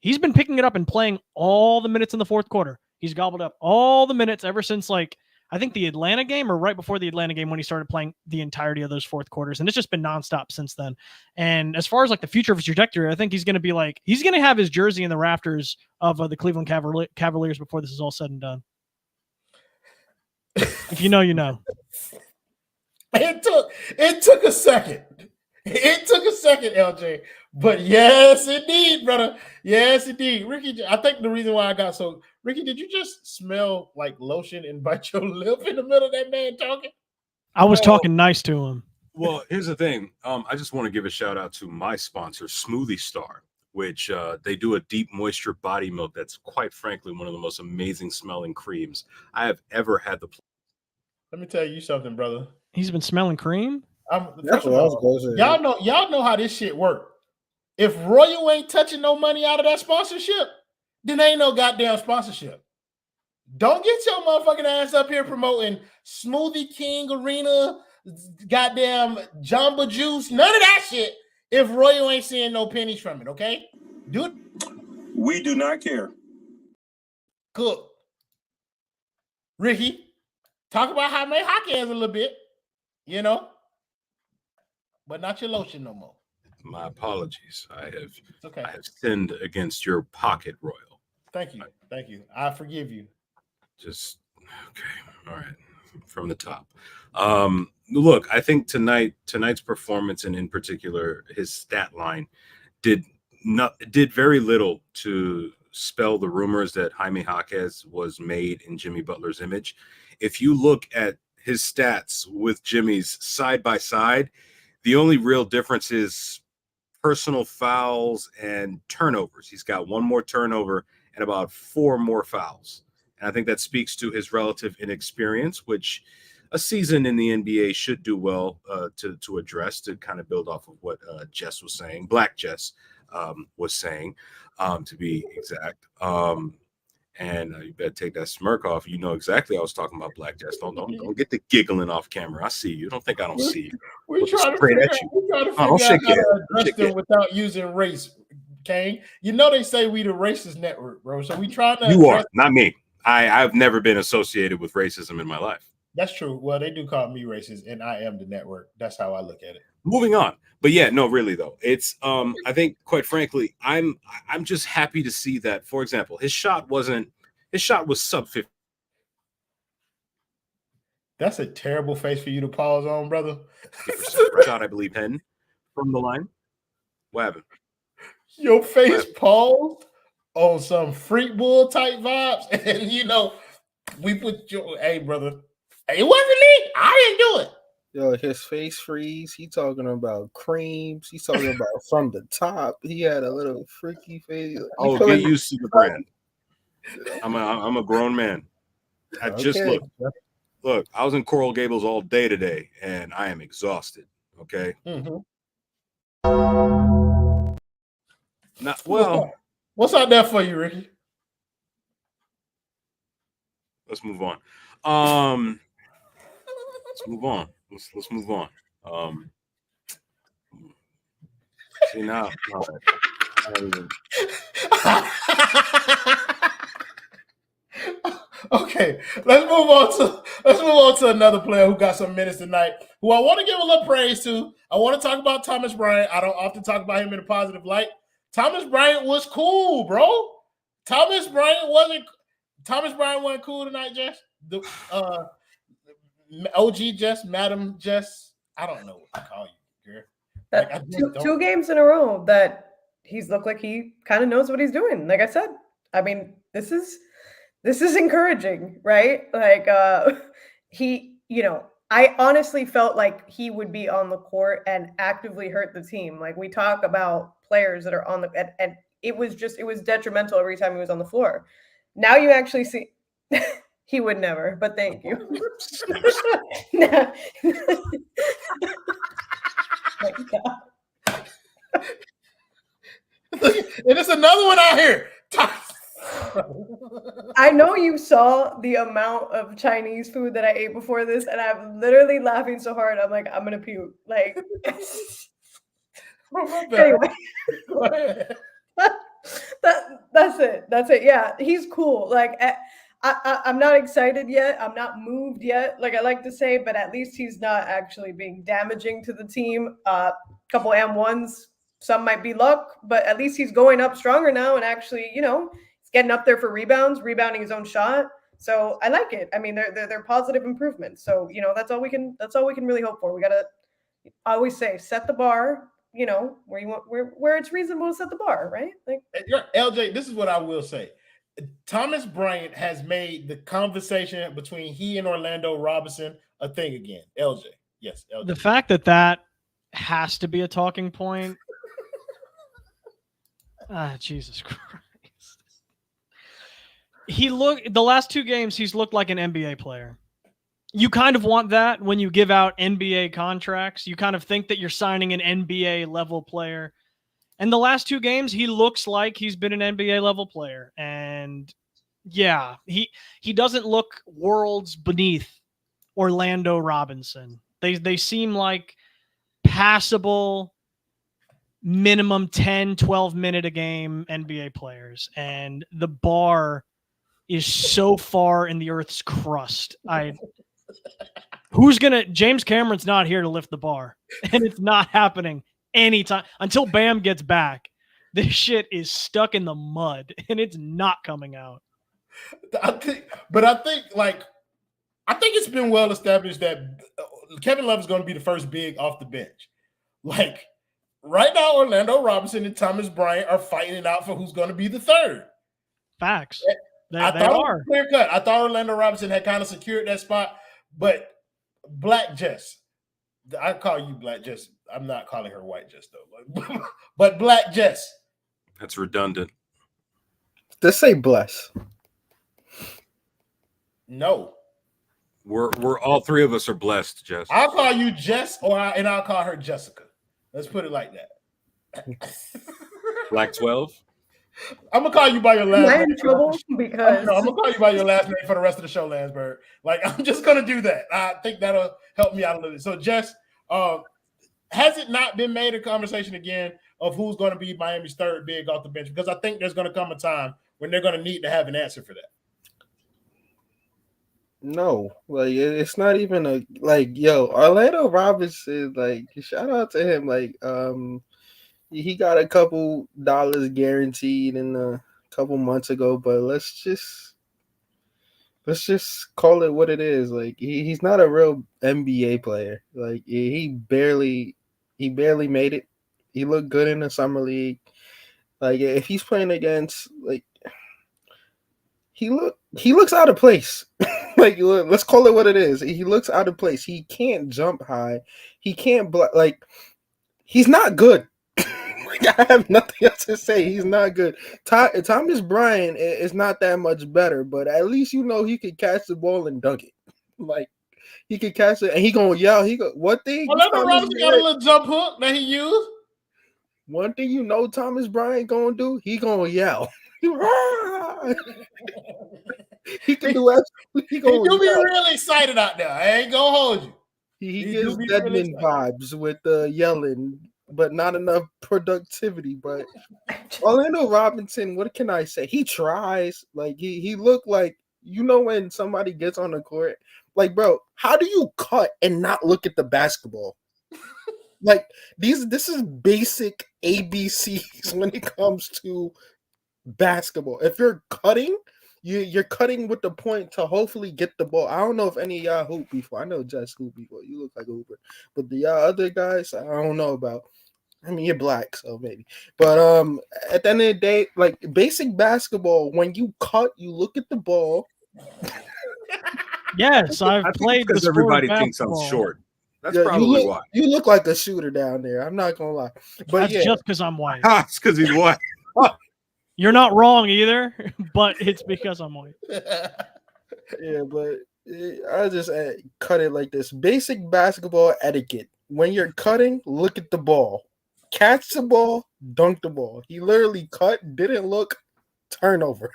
He's been picking it up and playing all the minutes in the fourth quarter. He's gobbled up all the minutes ever since, like, I think the Atlanta game or right before the Atlanta game when he started playing the entirety of those fourth quarters. And it's just been nonstop since then. And as far as like the future of his trajectory, I think he's going to have his jersey in the rafters of the Cleveland Cavaliers before this is all said and done. If you know, you know.
It took a second. It took a second, LJ. But yes, indeed, brother. Yes, indeed. Ricky, I think the reason why I got so... Ricky, did you just smell like lotion and bite your lip in the middle of that man talking?
I was talking nice to him.
Well, here's the thing. I just want to give a shout out to my sponsor, Smoothie Star, which they do a deep moisture body milk that's quite frankly one of the most amazing smelling creams I have ever had the.
Let me tell you something, brother.
He's been smelling cream?
Y'all know how this shit work. If Royal ain't touching no money out of that sponsorship, then ain't no goddamn sponsorship. Don't get your motherfucking ass up here promoting Smoothie King Arena, goddamn Jamba Juice, none of that shit if Royal ain't seeing no pennies from it, okay? Do it.
We do not care.
Cool. Ricky, talk about Jaime Jaquez a little bit, you know, but not your lotion no more.
My apologies. I have sinned against your pocket, Royal.
Thank you. I forgive you.
Just okay. All right. From the top. Look, I think tonight's performance and in particular his stat line did very little to spell the rumors that Jaime Jaquez was made in Jimmy Butler's image. If you look at his stats with Jimmy's side by side, the only real difference is personal fouls and turnovers. He's got one more turnover and about 4 more fouls. And I think that speaks to his relative inexperience, which a season in the NBA should do well to address, to kind of build off of what Jess was saying, Black Jess was saying, to be exact. And you better take that smirk off. You know exactly I was talking about, Black Jess. Don't get the giggling off camera. I see you. Don't think I don't see you.
We're trying to figure out how to address them without using race, Kane. You know they say we the racist network, bro. So we trying to.
You are, not me. I've never been associated with racism in my life.
That's true. Well, they do call me racist, and I am the network. That's how I look at it.
Moving on. But yeah, no, really though. It's I think quite frankly, I'm just happy to see that, for example, his shot was sub 50.
That's a terrible face for you to pause on, brother.
Shot, I believe, 10 from the line. What happened?
Your face paused on some freak bull type vibes, and you know, we put your hey brother. It wasn't me. I didn't do it.
Yo, his face freeze. He talking about creams. He's talking about from the top. He had a little freaky face.
Oh, get used to the brand. I'm a grown man. I just look. I was in Coral Gables all day today, and I am exhausted. Okay.
Mm-hmm. What's out there for you, Ricky?
Let's move on. Let's move on. Let's move on. See now.
Okay, let's move on to another player who got some minutes tonight, who I want to give a little praise to. I want to talk about Thomas Bryant. I don't often talk about him in a positive light. Thomas Bryant was cool, bro. Thomas Bryant wasn't cool tonight, Jess. OG Jess, Madam Jess. I don't know what to call you, girl. Like,
two games in a row that he's looked like he kind of knows what he's doing. Like I said, I mean, this is encouraging, right? Like he, you know, I honestly felt like he would be on the court and actively hurt the team. Like we talk about players that are on the and it was detrimental every time he was on the floor. Now you actually see he would never, but thank you. And
there's another one out here.
I know you saw the amount of Chinese food that I ate before this, and I'm literally laughing so hard. I'm like, I'm gonna puke. Like, anyway.
Go ahead.
That's it. Yeah, he's cool. Like, I'm not excited yet. I'm not moved yet, like I like to say, but at least he's not actually being damaging to the team. Couple M1s, some might be luck, but at least he's going up stronger now and actually, you know, he's getting up there for rebounding his own shot. So I like it. I mean, they're positive improvements. So, you know, that's all we can really hope for. We gotta always say, set the bar, you know, where it's reasonable to set the bar, right? Like
LJ, this is what I will say. Thomas Bryant has made the conversation between he and Orlando Robinson a thing again. LJ. Yes, LJ.
The fact that has to be a talking point. Jesus Christ. The last 2 games, he's looked like an NBA player. You kind of want that when you give out NBA contracts. You kind of think that you're signing an NBA level player. And the last 2 games, he looks like he's been an NBA level player. And yeah, he doesn't look worlds beneath Orlando Robinson. They seem like passable, minimum 10, 12 minute a game NBA players. And the bar is so far in the earth's crust. James Cameron's not here to lift the bar. And it's not happening anytime until Bam gets back. This shit is stuck in the mud and it's not coming out.
I think it's been well established that Kevin Love is going to be the first big off the bench. Like right now, Orlando Robinson and Thomas Bryant are fighting it out for who's going to be the third.
Facts. They
I thought it was
are.
clear cut. I thought Orlando Robinson had kind of secured that spot, but Black Jess, I call you Black Jess. I'm not calling her White Jess though, but Black Jess.
That's redundant.
Just say bless.
No,
We're all three of us are blessed, Jess.
I'll call you Jess, and I'll call her Jessica. Let's put it like that.
Black 12.
I'm gonna call you by your last
Am I
name.
in trouble? Because
I'm gonna call you by your last name for the rest of the show, Lansberg. Like, I'm just gonna do that. I think that'll help me out a little bit. So, Jess, has it not been made a conversation again of who's going to be Miami's third big off the bench? Because I think there's going to come a time when they're going to need to have an answer for that.
No, like it's not even a Orlando Robinson, like shout out to him. Like he got a couple dollars guaranteed in a couple months ago, but let's just call it what it is. Like he's not a real NBA player. Like he barely made it. He looked good in the summer league. Like if he's playing against he looks out of place. Like let's call it what it is. He looks out of place. He can't jump high. He can't he's not good. Like, I have nothing else to say. He's not good. Thomas Bryant is not that much better, but at least he could catch the ball and dunk it. Like he could catch it and he gonna yell. What thing?
Orlando Robinson got a little jump hook that he used.
One thing Thomas Bryant gonna do? He gonna yell. He can do absolutely. He
do be really excited out there. I ain't gonna hold you.
He gives Deadman vibes with the yelling, but not enough productivity. But Orlando Robinson, what can I say? He tries. Like he looked like when somebody gets on the court, like bro, how do you cut and not look at the basketball? Like this is basic ABCs when it comes to basketball. If you're cutting, you're cutting with the point to hopefully get the ball. I don't know if any of y'all hoop before. I know Jess hoop before. You look like a hooper, but the other guys, I don't know about. I mean, you're black, so maybe. But at the end of the day, like basic basketball, when you cut, you look at the ball.
Yes, I've played
because everybody thinks I'm short. That's probably why.
You look like a shooter down there. I'm not gonna lie. But
that's just because I'm white.
It's because he's white.
You're not wrong either, but it's because I'm white.
Yeah, but I just cut it like this. Basic basketball etiquette. When you're cutting, look at the ball. Catch the ball, dunk the ball. He literally cut, didn't look, turnover.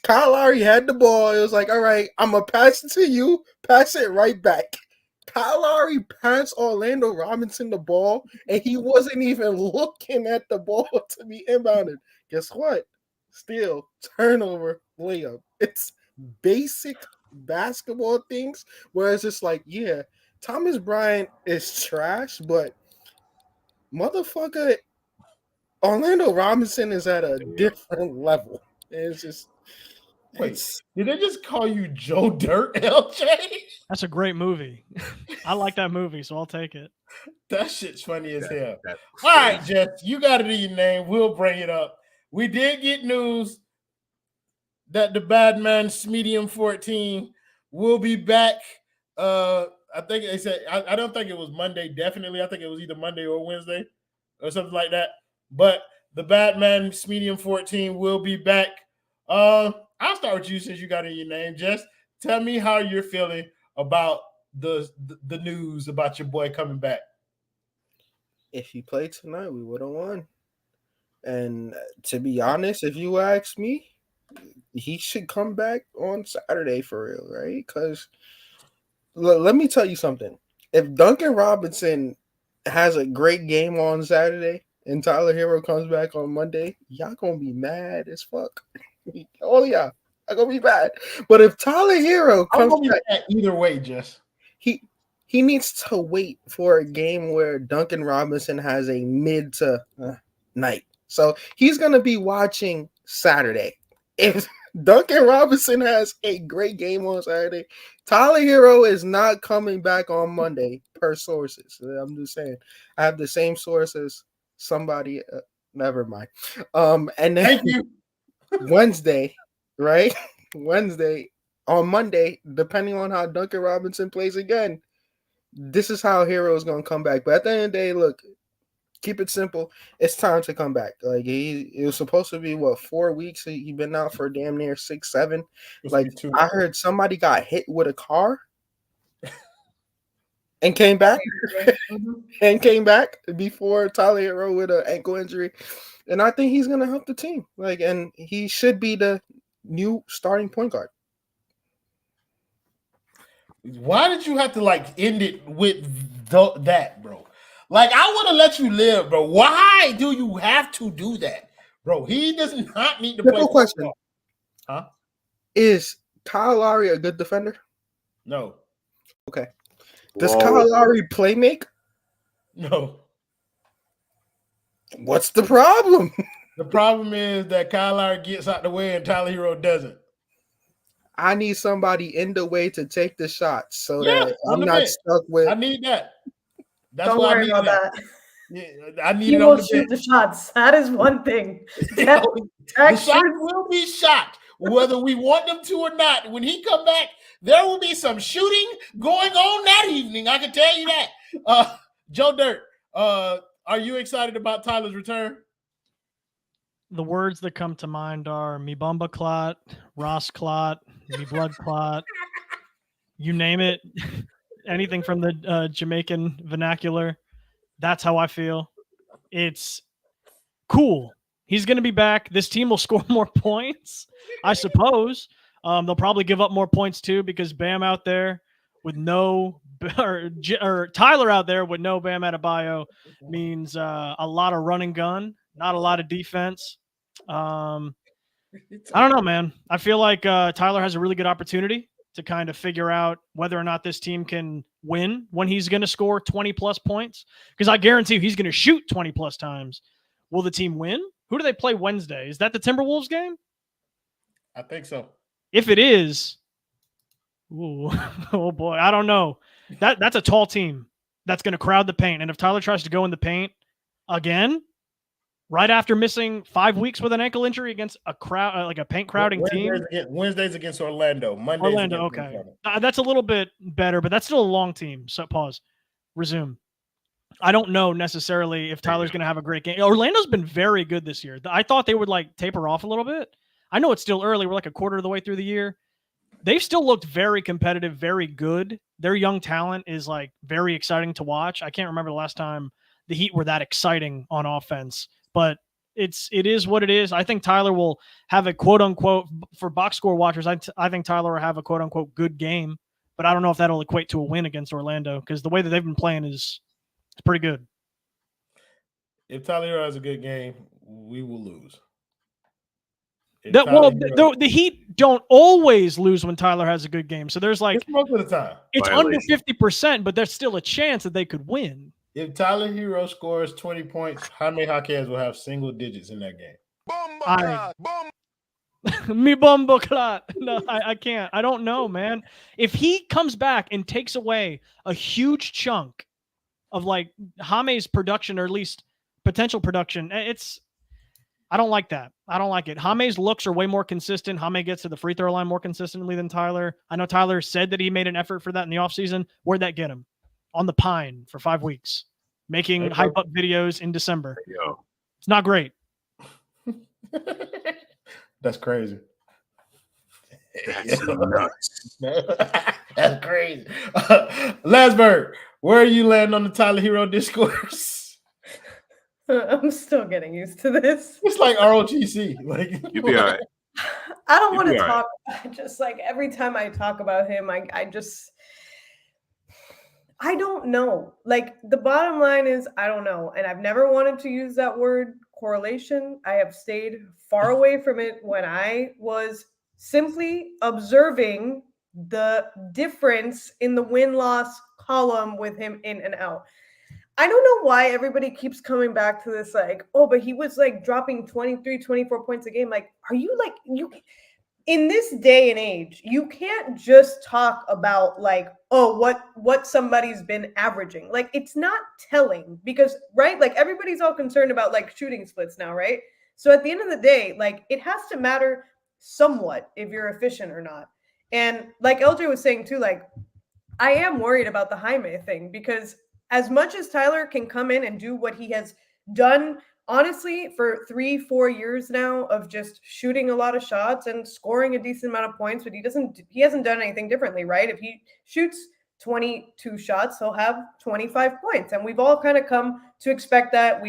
Kyle Lowry had the ball. It was like, all right, I'm going to pass it to you. Pass it right back. Kyle Lowry passed Orlando Robinson the ball, and he wasn't even looking at the ball to be inbounded. Guess what? Still, turnover, layup. It's basic basketball things where it's just like, yeah, Thomas Bryant is trash, but motherfucker, Orlando Robinson is at a different level. It's just
wait. Did they just call you Joe Dirt, LJ?
That's a great movie. I like that movie, so I'll take it.
That shit's funny as hell. All right, Jess, you got it in your name. We'll bring it up. We did get news that the bad man Smedium 14 will be back. I think they said I don't think it was Monday. Definitely, I think it was either Monday or Wednesday or something like that. But the bad man Smedium 14 will be back. I'll start with you since you got it in your name. Jess, tell me how you're feeling about the news about your boy coming back.
If he played tonight, we would have won. And to be honest, if you ask me, he should come back on Saturday for real, right? Because let me tell you something. If Duncan Robinson has a great game on Saturday and Tyler Herro comes back on Monday, y'all gonna be mad as fuck. Oh yeah, I'm gonna be mad. But if Tyler Herro comes back,
either way, Jess,
he needs to wait for a game where Duncan Robinson has a mid to night. So he's gonna be watching Saturday. If Duncan Robinson has a great game on Saturday, Tyler Herro is not coming back on Monday per sources. I'm just saying. I have the same source as somebody Never mind. And then
Thank you.
Wednesday, right? Wednesday on Monday, depending on how Duncan Robinson plays again, this is how Herro is going to come back. But at the end of the day, look, keep it simple. It's time to come back. Like it was supposed to be 4 weeks. He been out for damn near 6, 7. Like I heard somebody got hit with a car and came back before Tyler Herro with an ankle injury. And I think he's gonna help the team. And he should be the new starting point guard.
Why did you have to end it with that, bro? I would have let you live, bro. Why do you have to do that, bro? He does not need to play.
Question.
Huh?
Is Kyle Lowry a good defender?
No.
Okay. Does Kyle Lowry play make?
No.
What's the problem?
The problem is that Kyle Lowry gets out the way and Tyler Herro doesn't.
I need somebody in the way to take the shots so that I'm not stuck with.
I need that. That's
Don't
why
worry about that.
Yeah, I need
He
it
will
on the
shoot
bench.
the shots. That is one thing.
The shots will be shot, whether we want them to or not. When he come back, there will be some shooting going on that evening. I can tell you that. Joe Dirt, are you excited about Tyler's return?
The words that come to mind are me bumba clot, Ross clot, me blood clot, you name it. Anything from the Jamaican vernacular. That's how I feel. It's cool. He's going to be back. This team will score more points, I suppose. They'll probably give up more points too because Bam out there with no or Tyler out there with no Bam Adebayo means a lot of run and gun, not a lot of defense. I don't know, man. I feel like Tyler has a really good opportunity to kind of figure out whether or not this team can win when he's going to score 20 plus points. Because I guarantee you he's going to shoot 20 plus times. Will the team win? Who do they play Wednesday? Is that the Timberwolves game?
I think so.
If it is, oh boy, I don't know. That's a tall team that's going to crowd the paint. And if Tyler tries to go in the paint again, right after missing 5 weeks with an ankle injury against a crowd, like a paint crowding team.
Wednesdays against Orlando. Mondays
Orlando, okay. That's a little bit better, but that's still a long team. So pause. Resume. I don't know necessarily if Tyler's going to have a great game. Orlando's been very good this year. I thought they would taper off a little bit. I know it's still early. We're a quarter of the way through the year. They've still looked very competitive, very good. Their young talent is very exciting to watch. I can't remember the last time the Heat were that exciting on offense. But it is what it is. I think Tyler will have a quote unquote for box score watchers. I think Tyler will have a quote unquote good game, but I don't know if that'll equate to a win against Orlando because the way that they've been playing is pretty good.
If Tyler has a good game, we will lose.
The Heat don't always lose when Tyler has a good game. So there's
it's most of the time.
It's under 50%, but there's still a chance that they could win.
If Tyler Herro scores 20 points, Jaime Jaquez will have single digits in that game.
Me bumbo clot. No, I can't. I don't know, man. If he comes back and takes away a huge chunk of Jaime's production, or at least potential production, I don't like that. I don't like it. Jaime's looks are way more consistent. Jaime gets to the free throw line more consistently than Tyler. I know Tyler said that he made an effort for that in the offseason. Where'd that get him? On the Pine for 5 weeks, making hype up videos in December. It's not great.
That's crazy.
That's nuts.
That's crazy. Lasberg, where are you landing on the Tyler Herro discourse?
I'm still getting used to this.
It's like ROTC.
You'll be all right.
I don't want to talk. Just every time I talk about him, I don't know. The bottom line is, I don't know. And I've never wanted to use that word correlation. I have stayed far away from it when I was simply observing the difference in the win-loss column with him in and out. I don't know why everybody keeps coming back to this, but he was dropping 23, 24 points a game. Are you in this day and age, you can't just talk about like, oh, what somebody's been averaging. Like, it's not telling because, right? Like, everybody's all concerned about like shooting splits now, right? So at the end of the day, like, it has to matter somewhat if you're efficient or not. And like LJ was saying too, like, I am worried about the Jaime thing because as much as Tyler can come in and do what he has done, honestly, for 3-4 years now of just shooting a lot of shots and scoring a decent amount of points, but he hasn't done anything differently, right? If he shoots 22 shots, he'll have 25 points. And we've all kind of come to expect that.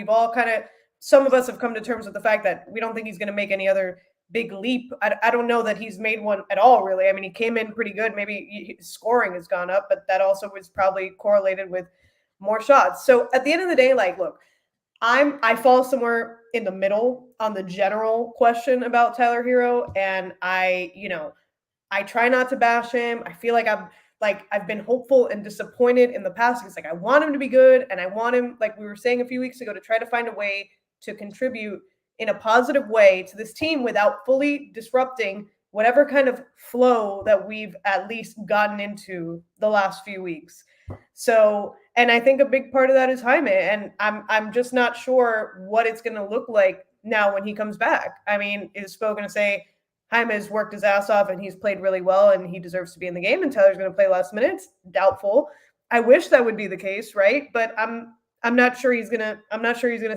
Some of us have come to terms with the fact that we don't think he's going to make any other big leap. I don't know that he's made one at all, really. I mean, he came in pretty good. Maybe his scoring has gone up, but that also was probably correlated with more shots. So at the end of the day, like, look, I fall somewhere in the middle on the general question about Tyler Herro, and I try not to bash him. I feel like I've been hopeful and disappointed in the past because like I want him to be good, and I want him, like we were saying a few weeks ago, to try to find a way to contribute in a positive way to this team without fully disrupting whatever kind of flow that we've at least gotten into the last few weeks. So, and I think a big part of that is Jaime, and I'm just not sure what it's going to look like now when he comes back. I mean, is Spo going to say Jaime has worked his ass off and he's played really well and he deserves to be in the game, and Tyler's going to play less minutes? Doubtful. I wish that would be the case, right? But I'm not sure he's gonna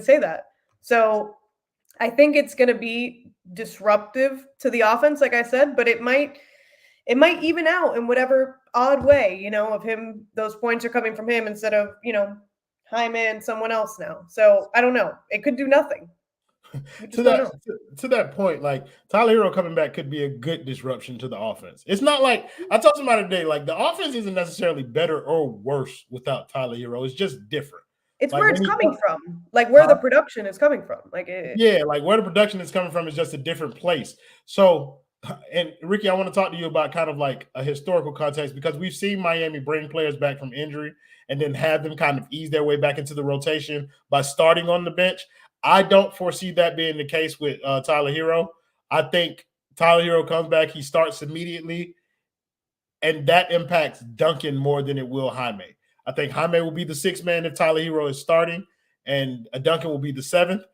say that. So I think it's going to be disruptive to the offense, like I said, but it might even out in whatever odd way, of him, those points are coming from him instead of, Jaime and someone else now. So I don't know. It could do nothing.
To that point, like Tyler Herro coming back could be a good disruption to the offense. It's not like I told somebody today, like the offense isn't necessarily better or worse without Tyler Herro. It's just different.
It's like where it's coming from, like where the production is coming from. Like
like where the production is coming from is just a different place. So, and Ricky, I want to talk to you about kind of like a historical context because we've seen Miami bring players back from injury and then have them kind of ease their way back into the rotation by starting on the bench. I don't foresee that being the case with Tyler Herro. I think Tyler Herro comes back, he starts immediately, and that impacts Duncan more than it will Jaime. I think Jaime will be the sixth man if Tyler Herro is starting, and Duncan will be the seventh.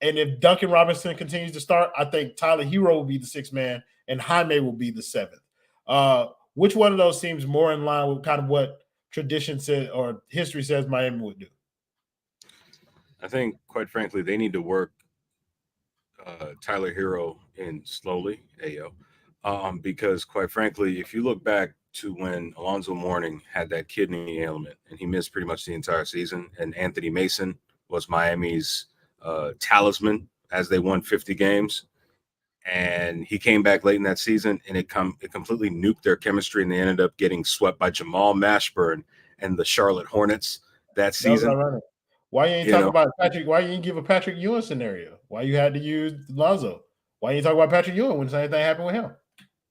And if Duncan Robinson continues to start, I think Tyler Herro will be the sixth man, and Jaime will be the seventh. Which one of those seems more in line with kind of what tradition said or history says Miami would do?
I think, quite frankly, they need to work Tyler Herro in slowly, because, quite frankly, if you look back to when Alonzo Mourning had that kidney ailment and he missed pretty much the entire season, and Anthony Mason was Miami's talisman as they won 50 games, and he came back late in that season, and it completely nuked their chemistry, and they ended up getting swept by Jamal Mashburn and the Charlotte Hornets that season.
Why you ain't talking about Patrick? Why you didn't give a Patrick Ewing scenario? Why you had to use Lonzo? Why you talk about Patrick Ewing when anything happened with him?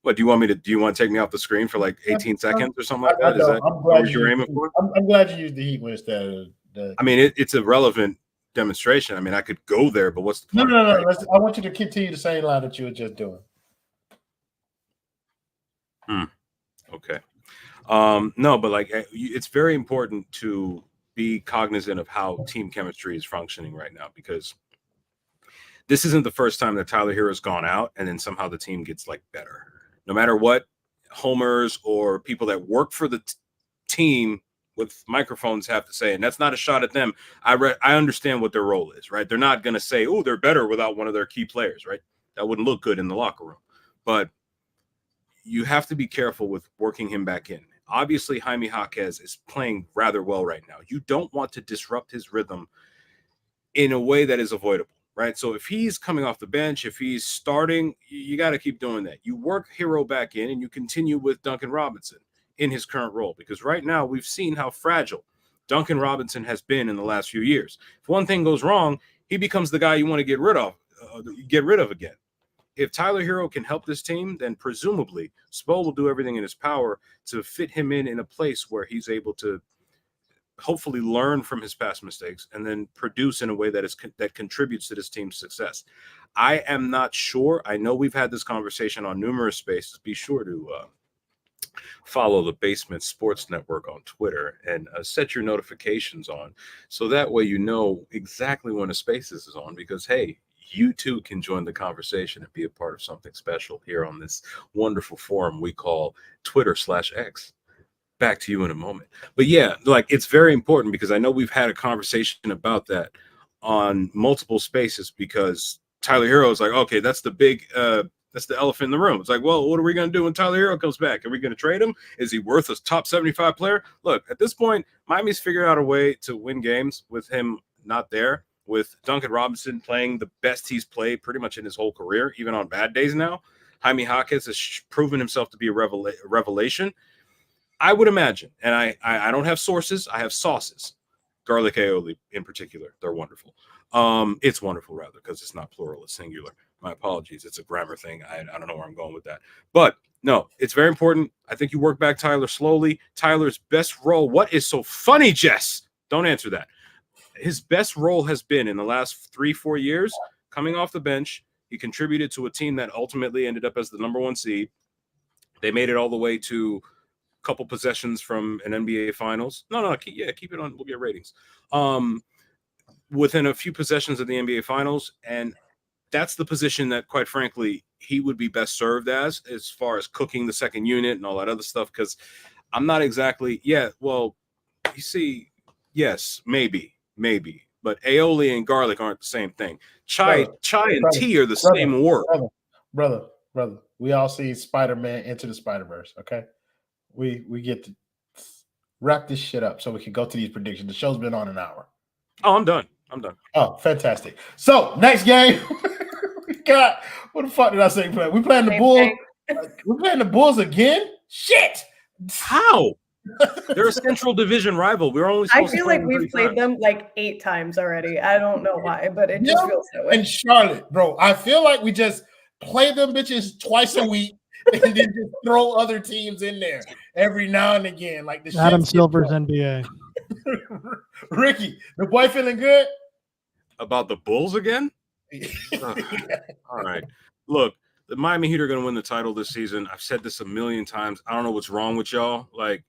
What do you want me to? Do you want to take me off the screen for like 18 seconds or something like that? Is that what you're aiming for?
I'm glad you used the Heat instead of the.
I mean, it's a relevant demonstration. I mean, I could go there, but what's the point?
No. I want you to continue the same line that you were just doing.
Okay. No, but like it's very important to be cognizant of how team chemistry is functioning right now, because this isn't the first time that Tyler Herro has gone out and then somehow the team gets like better. No matter what homers or people that work for the team with microphones have to say, and that's not a shot at them. I understand what their role is, right? They're not going to say, oh, they're better without one of their key players, right? That wouldn't look good in the locker room. But you have to be careful with working him back in. Obviously, Jaime Jaquez is playing rather well right now. You don't want to disrupt his rhythm in a way that is avoidable, right? So if he's coming off the bench, if he's starting, you got to keep doing that. You work Herro back in and you continue with Duncan Robinson in his current role, because right now we've seen how fragile Duncan Robinson has been in the last few years. If one thing goes wrong, he becomes the guy you want to get rid of again. If Tyler Herro can help this team, then presumably Spo will do everything in his power to fit him in a place where he's able to hopefully learn from his past mistakes and then produce in a way that contributes to this team's success. I am not sure. I know we've had this conversation on numerous spaces. Be sure to follow the Basement Sports Network on Twitter and set your notifications on, so that way you know exactly when a Spaces is on, because hey, you too can join the conversation and be a part of something special here on this wonderful forum we call Twitter/X. Back to you in a moment. But yeah, like, it's very important, because I know we've had a conversation about that on multiple spaces, because Tyler Herro is like, okay, that's the elephant in the room. It's like, well, what are we going to do when Tyler Herro comes back? Are we going to trade him? Is he worth a top 75 player? Look, at this point, Miami's figured out a way to win games with him not there, with Duncan Robinson playing the best he's played pretty much in his whole career, even on bad days now. Jaime Jaquez has proven himself to be a revelation. I would imagine, and I don't have sources, I have sauces. Garlic aioli in particular, they're wonderful. It's wonderful, rather, because it's not plural, it's singular. My apologies, it's a grammar thing. I don't know where I'm going with that. But no, it's very important. I think you work back Tyler slowly. Tyler's best role, what is so funny, Jess? Don't answer that. His best role has been in the last 3-4 years, coming off the bench. He contributed to a team that ultimately ended up as the number 1 seed. They made it all the way to couple possessions from an NBA Finals. Keep it on. We'll get ratings. Within a few possessions of the NBA Finals, and that's the position that, quite frankly, he would be best served as far as cooking the second unit and all that other stuff. Because I'm not exactly. Yeah, well, you see, yes, maybe, but aioli and garlic aren't the same thing. Chai and tea are the same word.
Brother. We all see Spider-Man Into the Spider-Verse. Okay. We get to wrap this shit up so we can go to these predictions. The show's been on an hour.
Oh, I'm done.
Oh, fantastic. So, next game, we got, what the fuck did I say? We playing the Bulls. We're playing the Bulls again? Shit!
How? They're a Central Division rival. We're only supposed
I feel like we've played them like 8 times already. I don't know why, but it just feels that way.
And Charlotte, bro, I feel like we just play them bitches twice a week. And then just throw other teams in there every now and again, like the
Adam Silver's NBA.
Ricky, the boy feeling good
about the Bulls again? All right. Look, the Miami Heat are going to win the title this season. I've said this a million times. I don't know what's wrong with y'all. Like,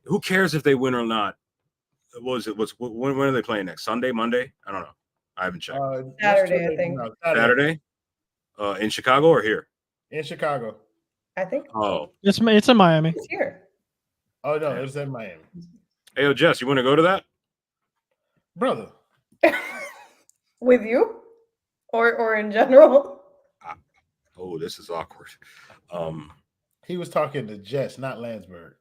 who cares if they win or not? When are they playing next? Sunday, Monday? I don't know. I haven't checked.
Saturday, I think.
Saturday? In Chicago or here?
In Chicago.
I think.
Oh,
it's in Miami.
It's here.
Oh no, it's in Miami.
Hey, yo, Jess, you want to go to that,
brother?
With you, or in general?
Oh, this is awkward.
He was talking to Jess, not Landsberg.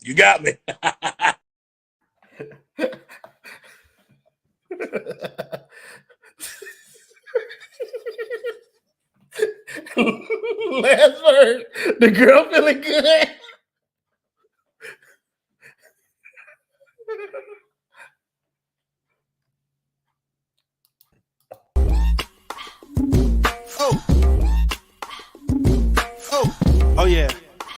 You got me.
Landsberg, the girl feeling good.